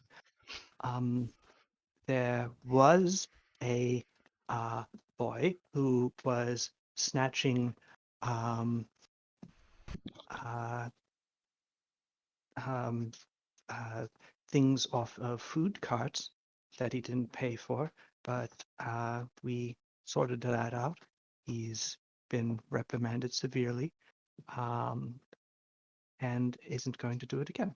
There was a boy who was snatching um, uh, um, uh, things off of food carts that he didn't pay for, but we sorted that out. He's been reprimanded severely, and isn't going to do it again.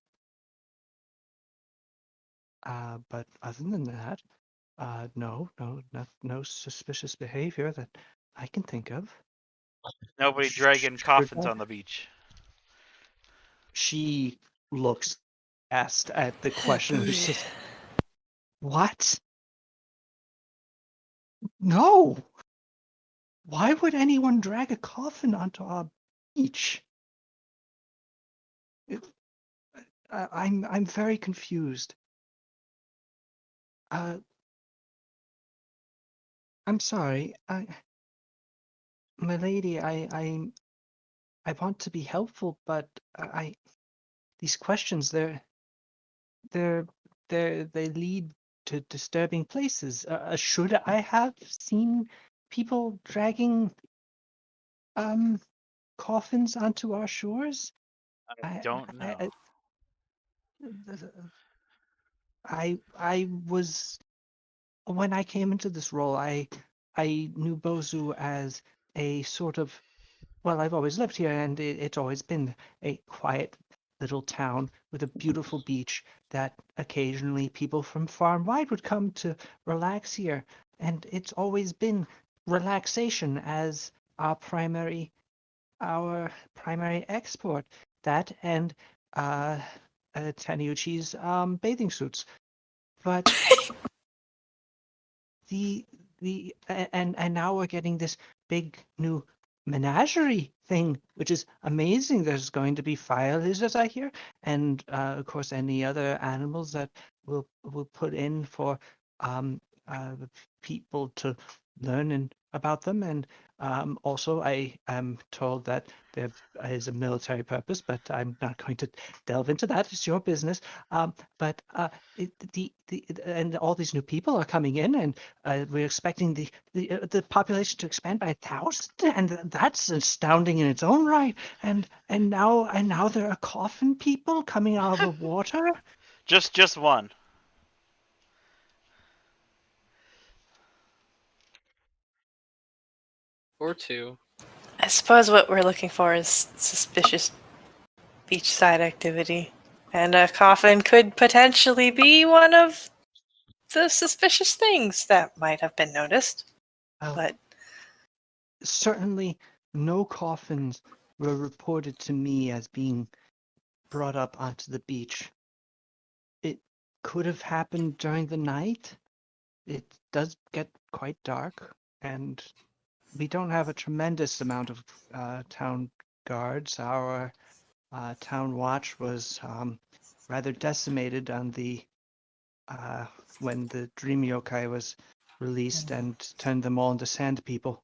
But other than that, no suspicious behavior that I can think of. Nobody dragging coffins on the beach. She looks asked at the question. She says, "What? No. Why would anyone drag a coffin onto our beach? It, I'm very confused. I'm sorry. My lady, I want to be helpful, but these questions, they're they lead to disturbing places. Should I have seen people dragging um coffins onto our shores? I don't know. I was when I came into this role, I knew Bozu as a sort of, well, I've always lived here, and it's always been a quiet little town with a beautiful beach that occasionally people from far and wide would come to relax here. And it's always been relaxation as our primary export. That and uh, Taniuchi's bathing suits. But the and now we're getting this big new menagerie thing, which is amazing. There's going to be fire lizards, I hear, and of course any other animals that will put in for the people to learn about them. And also, I am told that there is a military purpose, but I'm not going to delve into that. It's your business. But and all these new people are coming in, and we're expecting the population to expand by 1,000, and that's astounding in its own right. And now there are coffin people coming out of the water. Just one. Or two. I suppose what we're looking for is suspicious beachside activity. And a coffin could potentially be one of the suspicious things that might have been noticed. Well, But certainly no coffins were reported to me as being brought up onto the beach. It could have happened during the night. It does get quite dark, and we don't have a tremendous amount of town guards. Our town watch was rather decimated on the when the Dream Yokai was released and turned them all into sand people,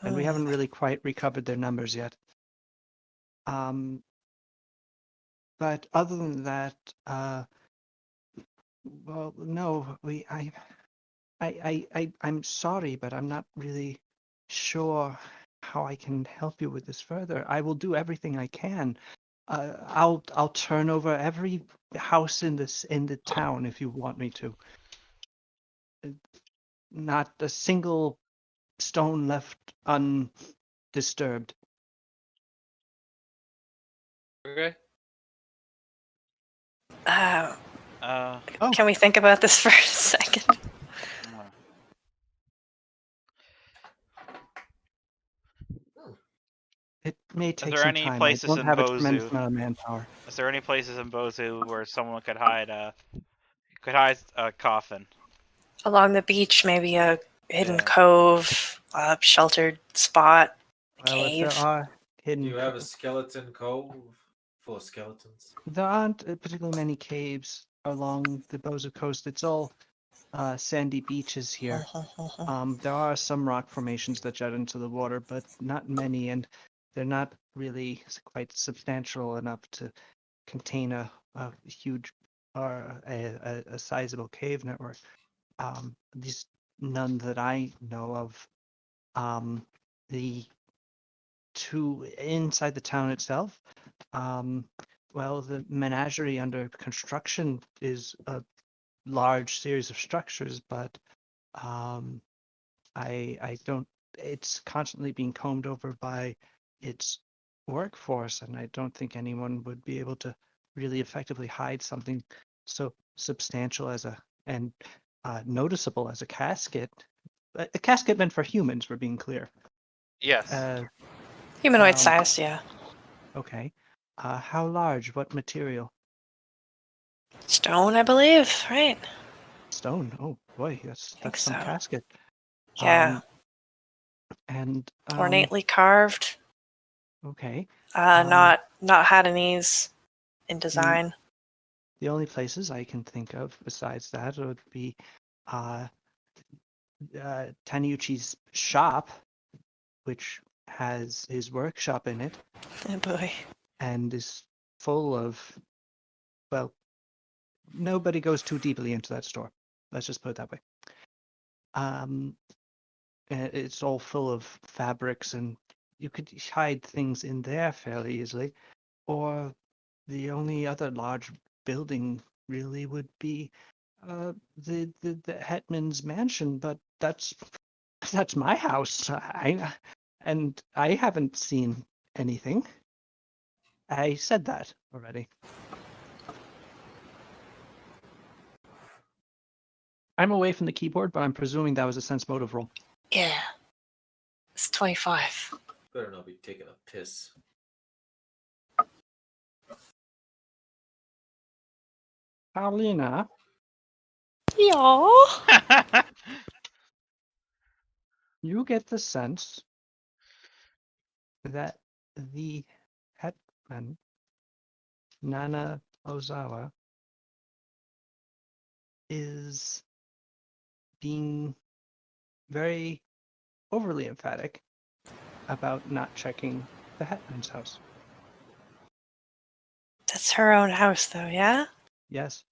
and we haven't really quite recovered their numbers yet. But other than that, well, no, I'm sorry, but I'm not really sure how I can help you with this further. I will do everything I can. I'll turn over every house in the town if you want me to. Not a single stone left undisturbed. Okay. Uh, Oh, can we think about this for a second? it may Is take there some any time. I places don't in have a tremendous Bozu? amount of manpower. Is there any places in Bozu where someone could hide a coffin? Along the beach, maybe a hidden Yeah. cove, a sheltered spot, a Well, if there cave. are Do hidden, you have a skeleton cove full of skeletons? there aren't particularly many caves along the Bozo coast. It's all sandy beaches here. There are some rock formations that jut into the water, but not many, and they're not really quite substantial enough to contain a huge or a sizable cave network. These none that I know of. The two inside the town itself. Um, well, the menagerie under construction is a large series of structures, but um, I don't. It's constantly being combed over by its workforce, and I don't think anyone would be able to really effectively hide something so substantial as and noticeable as a casket. A casket meant for humans, for being clear. Yes. Uh, Humanoid um, size, yeah. okay. How large? What material? Stone, I believe, right? Stone. Oh boy, I think that's some so. casket. Yeah. And Ornately carved. okay. Not had an ease in design. the only places I can think of besides that would be Taniuchi's shop, which has his workshop in it Oh boy. and is full of, well, nobody goes too deeply into that store. Let's just put it that way. It's all full of fabrics, and you could hide things in there fairly easily. Or the only other large building really would be the Hetman's mansion, but that's my house. And I haven't seen anything. I said that already. I'm away from the keyboard, but I'm presuming that was a sense motive roll. Yeah. It's 25. Better not be taking a piss. Paulina, Yeah. you get the sense that the Hetman, Nana Ozawa, is being very overly emphatic about not checking the Hetman's house. That's her own house, though, yeah? Yes.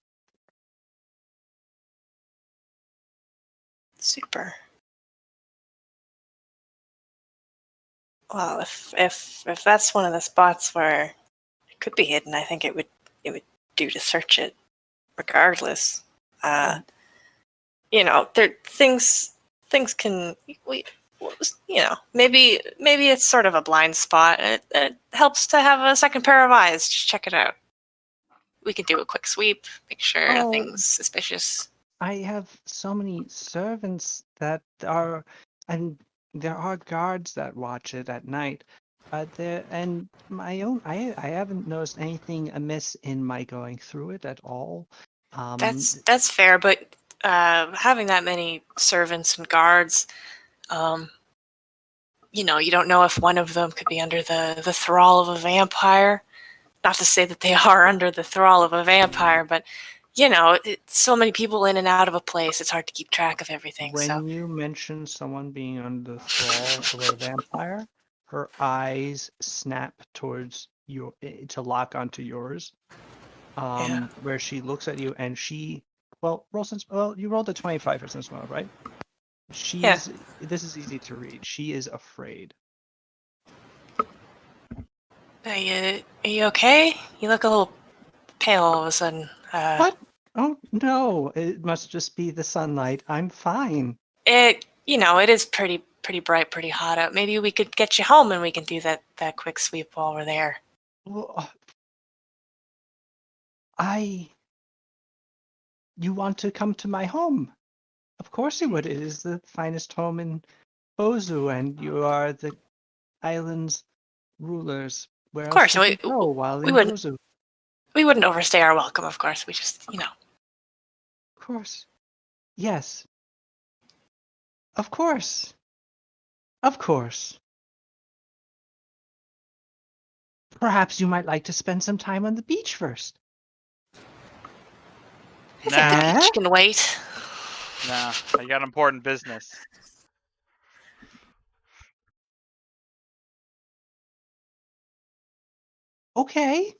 Super. Well, if that's one of the spots where it could be hidden, I think it would do to search it, regardless. You know, things can maybe it's sort of a blind spot. It helps to have a second pair of eyes to check it out. We can do a quick sweep, make sure nothing's suspicious. I have so many servants that are, and there are guards that watch it at night. And my own, I haven't noticed anything amiss in my going through it at all. That's fair, but having that many servants and guards, you don't know if one of them could be under the thrall of a vampire. Not to say that they are under the thrall of a vampire, but so many people in and out of a place, it's hard to keep track of everything. When you mention someone being under the thrall of a vampire, her eyes snap towards you to lock onto yours. Yeah. Where she looks at you and you rolled a 25 for sense motive, right? This is easy to read. She is afraid. Are you okay? You look a little pale all of a sudden. What? Oh no, it must just be the sunlight. I'm fine. It is pretty bright, pretty hot out. Maybe we could get you home and we can do that quick sweep while we're there. Well, you want to come to my home? Of course you would. It is the finest home in Bozu, and you are the island's rulers. Where Of else course, should we go while in Bozu? We wouldn't overstay our welcome, of course. We just, Of course. Yes. Of course. Of course. Perhaps you might like to spend some time on the beach first. I think the beach can wait. Nah, I got important business. Okay.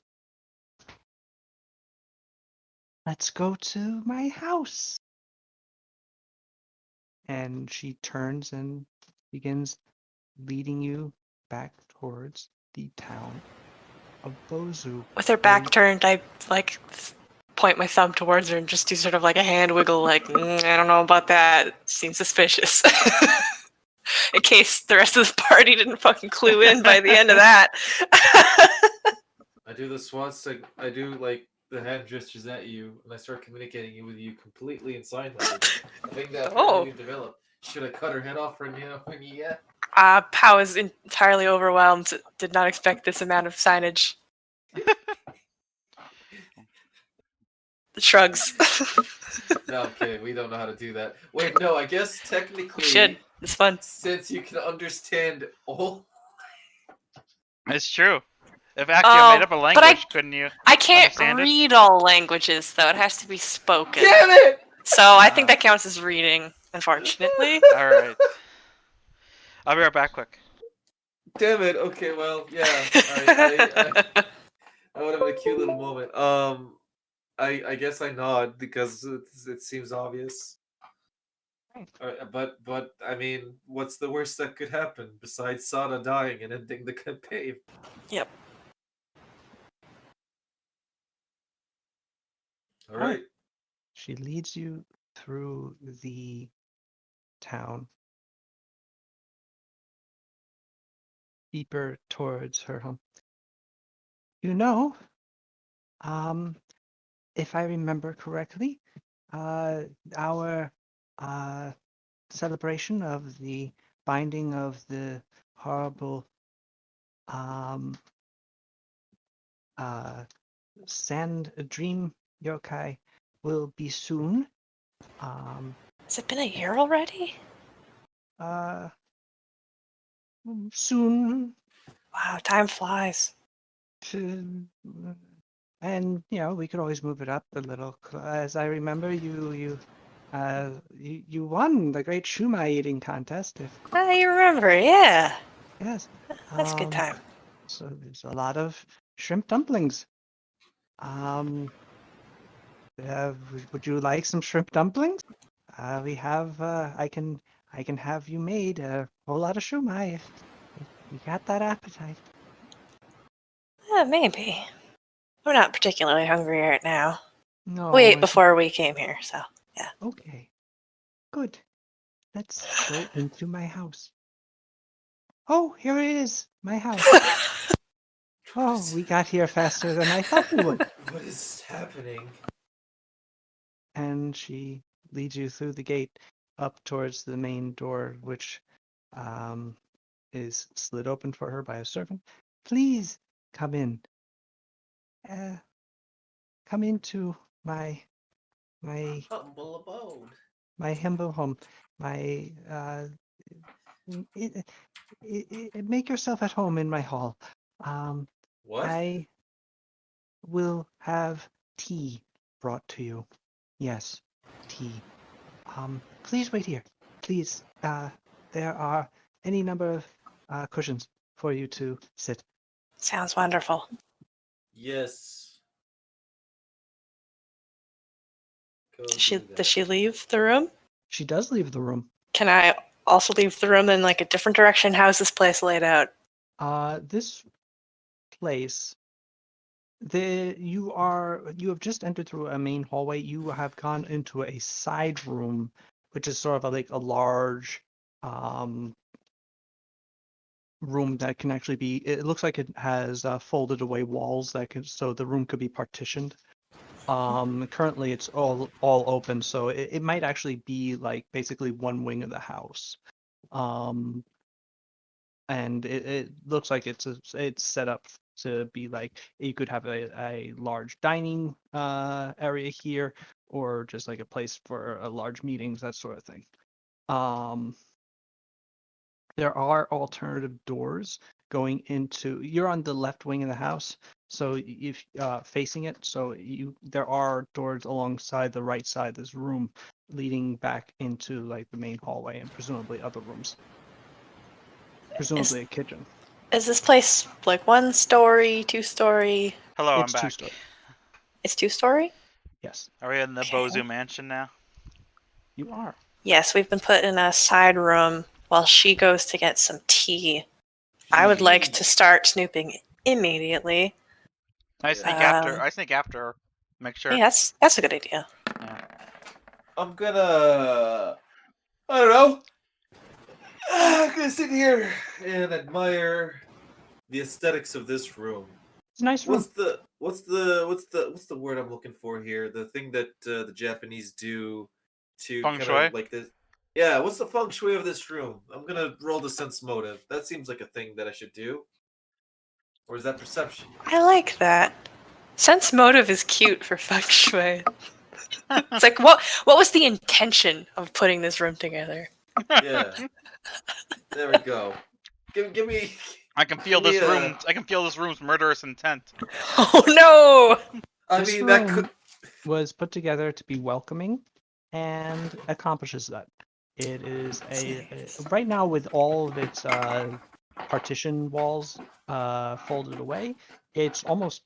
Let's go to my house. And she turns and begins leading you back towards the town of Bozu. With her back turned, I point my thumb towards her and just do sort of like a hand wiggle, like, I don't know about that. Seems suspicious. In case the rest of the party didn't fucking clue in by the end of that. I do the swan stick. I do like the hand gestures at you, and I start communicating with you completely in sign language. I think that really developed. Should I cut her head off for yet? Pow is entirely overwhelmed. Did not expect this amount of signage. The shrugs. No, I'm kidding. We don't know how to do that. Wait, no. I guess technically, We should. It's fun. Since you can understand all. It's true. If Accio made up a but language, couldn't you? I can't Understand it? read all languages, though. It has to be spoken. Damn it! So I think that counts as reading, unfortunately. All right. I'll be right back. Quick. Damn it. Okay, well, yeah. I would have a cute little moment. I guess I nod because it seems obvious. But I mean, what's the worst that could happen besides Sada dying and ending the campaign? Yep. All right. She leads you through the town, deeper towards her home. You know, if I remember correctly, our celebration of the binding of the horrible sand dream yokai will be soon. Has it been a year already? Soon. Wow, time flies. And we could always move it up a little. As I remember, you won the great shumai eating contest. You remember, yeah. Yes, That's a good time. so there's a lot of shrimp dumplings. Would you like some shrimp dumplings? We have. I can have you made a whole lot of shumai if you got that appetite. Maybe. I'm not particularly hungry right now. No. We ate before we came here, so yeah. Okay. Good. Let's go into my house. Oh, here it is, my house. Oh, we got here faster than I thought we would. What is happening? And she leads you through the gate up towards the main door, which is slid open for her by a servant. Please come in. Come into my Humble abode. my humble home. Make yourself at home in my hall. What? I will have tea brought to you. Yes, tea. Please wait here. Please. There are any number of cushions for you to sit. Sounds wonderful. Yes. Go Does do that. she leave the room? She does leave the room. Can I also leave the room in like a different direction? How's this place laid out? This place. You have just entered through a main hallway. You have gone into a side room, which is sort of like a large room that can actually be. It looks like it has folded away walls so the room could be partitioned. Currently it's all open, so it might actually be like basically one wing of the house. And it looks like it's set up to be like you could have a large dining area here, or just like a place for large meetings, that sort of thing. There are alternative doors going into. You're on the left wing of the house, so if facing it, so there are doors alongside the right side of this room leading back into like the main hallway and presumably other rooms. Presumably a kitchen. Is this place like 1 story, 2 story? Hello, It's I'm back. 2-story. It's 2 story? Yes, Are we in the Okay. Bozu mansion now? you are. Yes, we've been put in a side room while she goes to get some tea. I would like to start snooping immediately. I sneak after. Make sure. Yeah, that's a good idea. Yeah. I'm gonna. I don't know. I'm gonna sit here and admire the aesthetics of this room. It's a nice room. What's the word I'm looking for here? The thing that the Japanese do to Feng kind shui? of like this. Yeah, what's the feng shui of this room? I'm gonna roll the sense motive. That seems like a thing that I should do. Or is that perception? I like that. Sense motive is cute for feng shui. It's like what was the intention of putting this room together? Yeah. There we go. Give me I can feel Give me this a- room. I can feel this room's murderous intent. Oh no! I This mean, that room could. was put together to be welcoming and accomplishes that. It is right now with all of its partition walls folded away. It's almost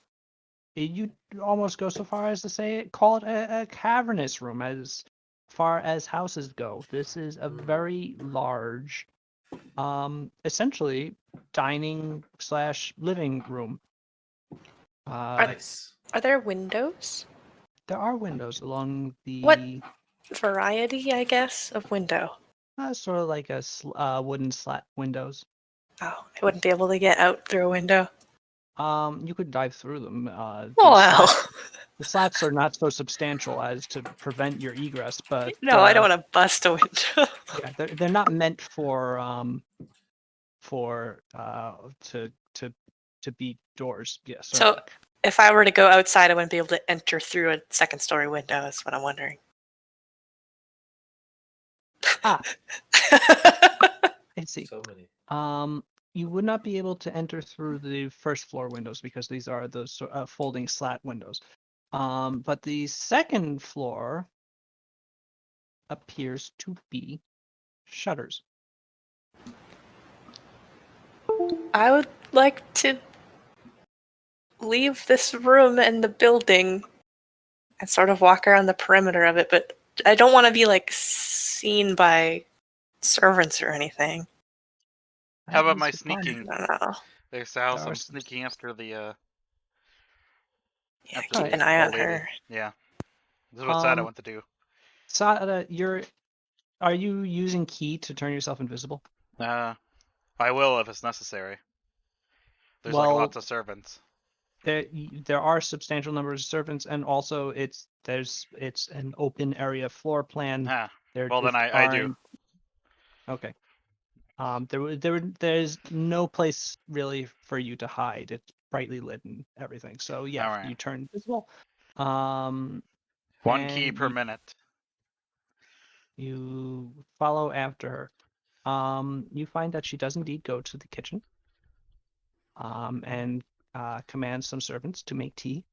you'd almost go so far as to say call it a cavernous room as far as houses go. This is a very large, essentially dining slash living room. Nice. Are there windows? There are windows along the What variety, I guess, of window? sort of like a wooden slat windows. Oh, I wouldn't be able to get out through a window. You could dive through them. Oh, well. The slats are not so substantial as to prevent your egress, but No, I don't want to bust a window. yeah, they're not meant for to be doors. Yeah, So, certainly. if I were to go outside, I wouldn't be able to enter through a second story window, is what I'm wondering. Ah, I see. So many. You would not be able to enter through the first floor windows because these are those folding slat windows. But the second floor appears to be shutters. I would like to leave this room and the building and sort of walk around the perimeter of it, but I don't want to be like seen by servants or anything. How That about is my the plan. sneaking? I don't know. There's the house. There are I'm some- sneaking after the Yeah, after keep Alright. an eye on old lady. her. Yeah. This is what Sada Um, want to do. Sada, are you using key to turn yourself invisible? I will if it's necessary. There's like Well, lots of servants. there are substantial numbers of servants, and also it's an open area floor plan. Ah. There Well, then just I do. aren't- Okay. There's no place really for you to hide. It's brightly lit and everything. So yeah, Alright. you turn invisible. Um, One key and per minute. you follow after her. You find that she does indeed go to the kitchen. And commands some servants to make tea.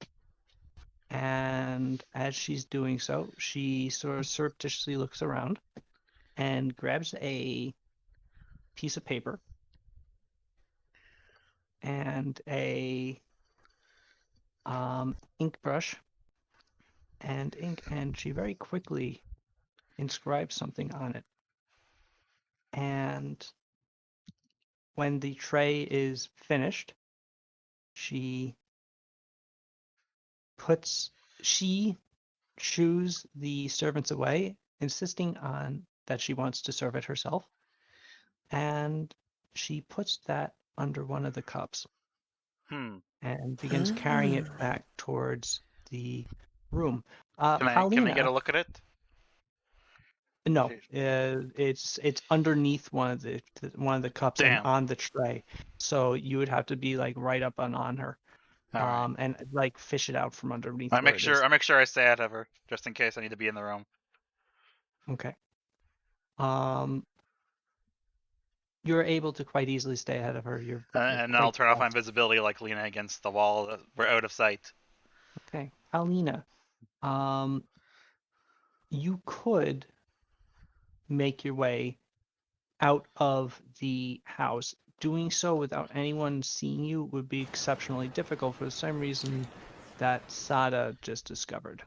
And as she's doing so, she sort of surreptitiously looks around and grabs a piece of paper and a ink brush and ink, and she very quickly inscribes something on it. And when the tray is finished, she shoos the servants away, insisting on that she wants to serve it herself. And she puts that under one of the cups and begins carrying it back towards the room. Can I get Paulina, a look at it? no, it's underneath one of the cups and Damn. on the tray, so you would have to be like right up on her, Alright. and like fish it out from underneath I where make it sure is. I make sure I stay out of her, just in case I need to be in the room. Okay. You're able to quite easily stay ahead of her. You're And then I'll quite turn off my fast. invisibility like Lena against the wall. We're out of sight. Okay, Paulina, you could make your way out of the house. Doing so without anyone seeing you would be exceptionally difficult for the same reason that Sada just discovered.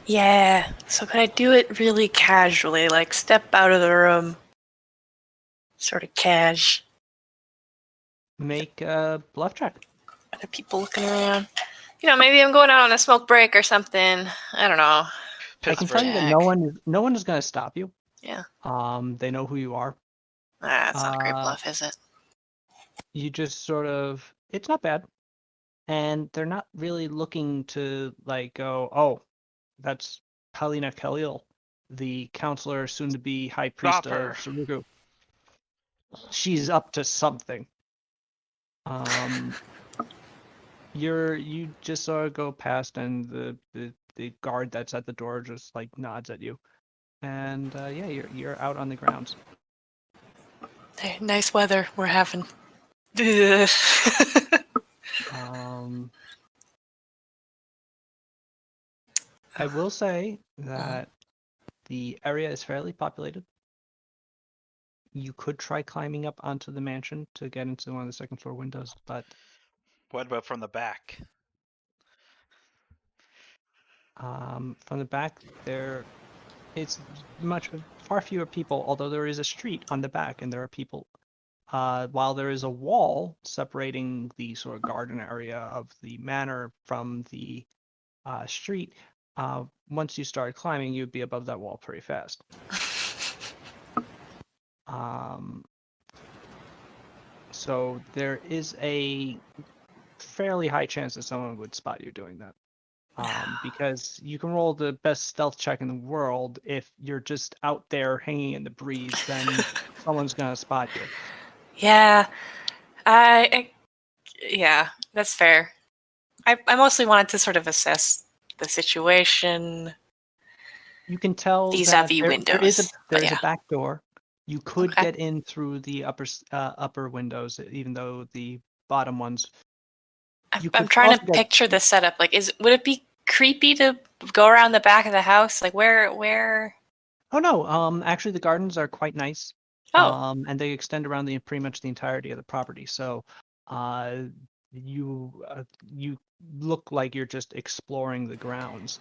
Yeah, so can I do it really casually, like step out of the room, sort of cash, Make a bluff check. and the people looking around? You know, maybe I'm going out on a smoke break or something. I don't know. I can tell you that Jack. no one is going to stop you. Yeah. They know who you are. That's not a great bluff, is it? You just sort of, it's not bad. And they're not really looking to like go, oh, that's Paulina Khalil, the counselor, soon to be high priest Stop her. of Sarugu. She's up to something. You just sort of go past, and the guard that's at the door just like nods at you, and yeah, you're out on the grounds. Hey, nice weather we're having. Ugh. I will say that the area is fairly populated. You could try climbing up onto the mansion to get into one of the second floor windows, but What about from the back? from the back there, it's far fewer people. Although there is a street on the back, and there are people. While there is a wall separating the sort of garden area of the manor from the street, once you start climbing, you'd be above that wall pretty fast. So there is a fairly high chance that someone would spot you doing that. Because you can roll the best stealth check in the world. If you're just out there hanging in the breeze, then someone's gonna spot you. Yeah, yeah, that's fair. I mostly wanted to sort of assess the situation. You can tell that Vis-a-vis there is windows, but a yeah. back door. You could Okay. get in through the upper windows, even though the bottom ones. I'm trying to picture the setup. Like, would it be creepy to go around the back of the house? Like, where? Oh no, actually the gardens are quite nice. Oh, And they extend around pretty much the entirety of the property. So, you look like you're just exploring the grounds.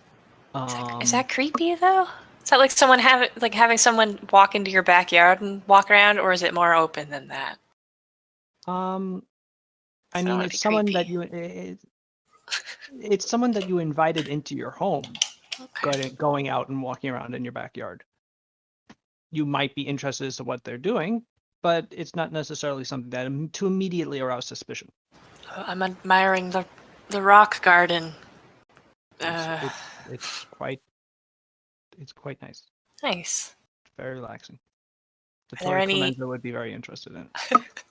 is that creepy though? Is that like having someone walk into your backyard and walk around, or is it more open than that? I So mean, it'd it's be someone that creepy. it's someone that you invited into your home, Okay. going out and walking around in your backyard. You might be interested as to what they're doing, but it's not necessarily something that to immediately arouse suspicion. I'm admiring the rock garden. It's quite nice. Nice. Very relaxing. Are there any? Clemenza would be very interested in it.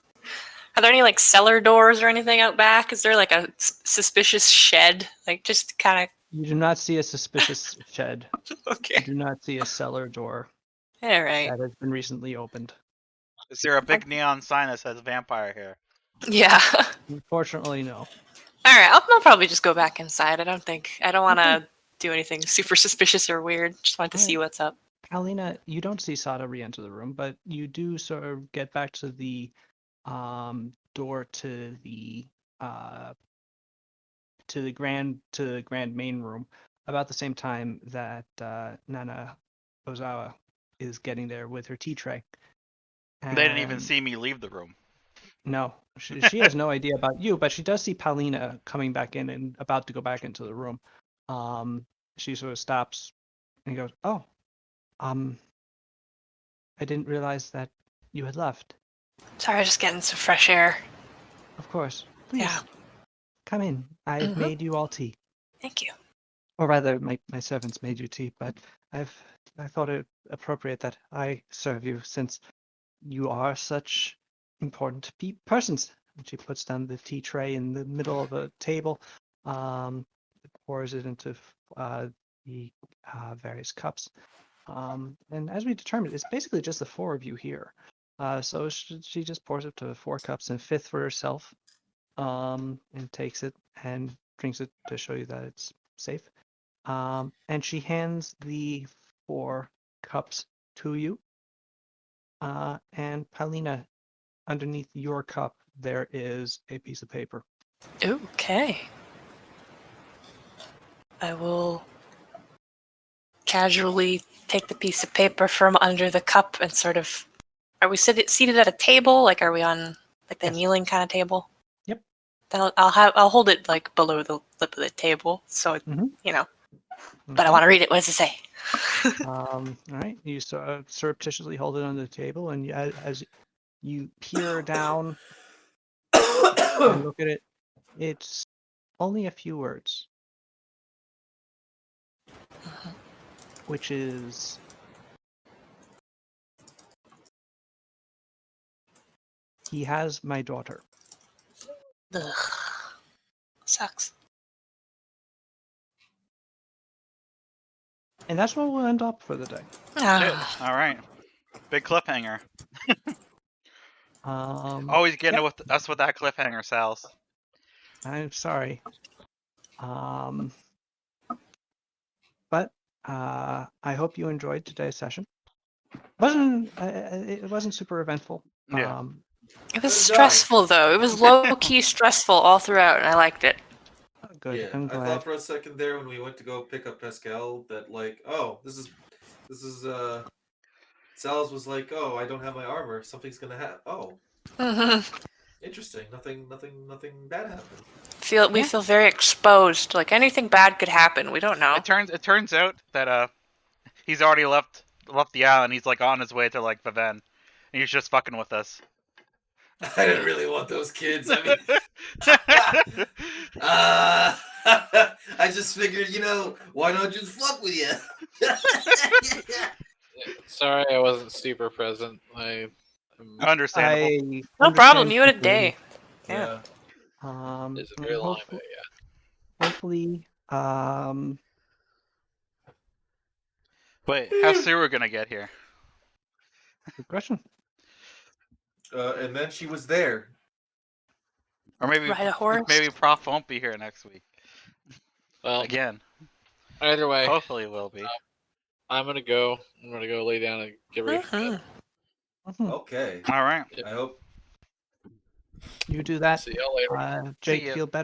Are there any like cellar doors or anything out back? Is there like a suspicious shed? Like just kind You do not see a suspicious shed. of. You Okay. do not see a cellar door All right. that has been recently opened. Is there a big neon sign that says vampire here? Yeah. Unfortunately, no. All right. I'll probably just go back inside. I don't want to do anything super suspicious or weird. Just wanted to see what's up. Alina, you don't see Sada re-enter the room, but you do sort of get back to the door to the grand main room about the same time that Nana Ozawa is getting there with her tea tray. They didn't even And see me leave the room. no, she has no idea about you, but she does see Paulina coming back in and about to go back into the room. She sort of stops and goes, "Oh, I didn't realize that you had left." Sorry, just getting some fresh air. Of course, please Yeah. come in. I've made you all tea, Thank you. or rather, my servants made you tea. But I thought it appropriate that I serve you since you are such important persons. And she puts down the tea tray in the middle of a table, pours it into the various cups. And as we determined, it's basically just the four of you here. So she just pours it to 4 cups and a fifth for herself, and takes it and drinks it to show you that it's safe. And she hands the 4 cups to you. And Paulina, underneath your cup, there is a piece of paper. Okay. I will casually take the piece of paper from under the cup and sort of. Are we seated at a table? Like, are we on like the Yes. kneeling kind of table? Yep. Then I'll hold it like below the lip of the table, so it, But I want to read it. What does it say? All right. You surreptitiously hold it on the table, and as you peer down and look at it, it's only a few words, which is, "He has my daughter." Ugh. Sucks. And that's where we'll end up for the day. Shit. All right. Big cliffhanger. Always getting yeah, with us with that cliffhanger, Sal's. I'm sorry. But I hope you enjoyed today's session. It wasn't super eventful. Yeah. It was Good stressful though. It was low key stressful all throughout, and I liked it. Good. Yeah, I'm I glad. thought for a second there when we went to go pick up Pascal that like, oh, this is Sal's was like, oh, I don't have my armor. Something's gonna happen. Oh, interesting. Nothing bad happened. We feel very exposed. Like anything bad could happen. We don't know. It turns out that he's already left the island. He's like on his way to like Viven. And he's just fucking with us. I didn't really want those kids. I mean, I just figured, why not just fuck with you? Sorry, I wasn't super present. Understandable. I No problem. understand You had a completely. day. Yeah. It's a very long day. Yeah. Hopefully, Wait, how's Sewer gonna get here? good question. And then she was there. Or maybe Ride a horse. maybe Prof won't be here next week Well, again. either way, Hopefully, it will be. I'm gonna go. I'm gonna go lay down and get ready for bed. Okay. All right. I hope You do that. See y'all later. Jake, ya. feel better.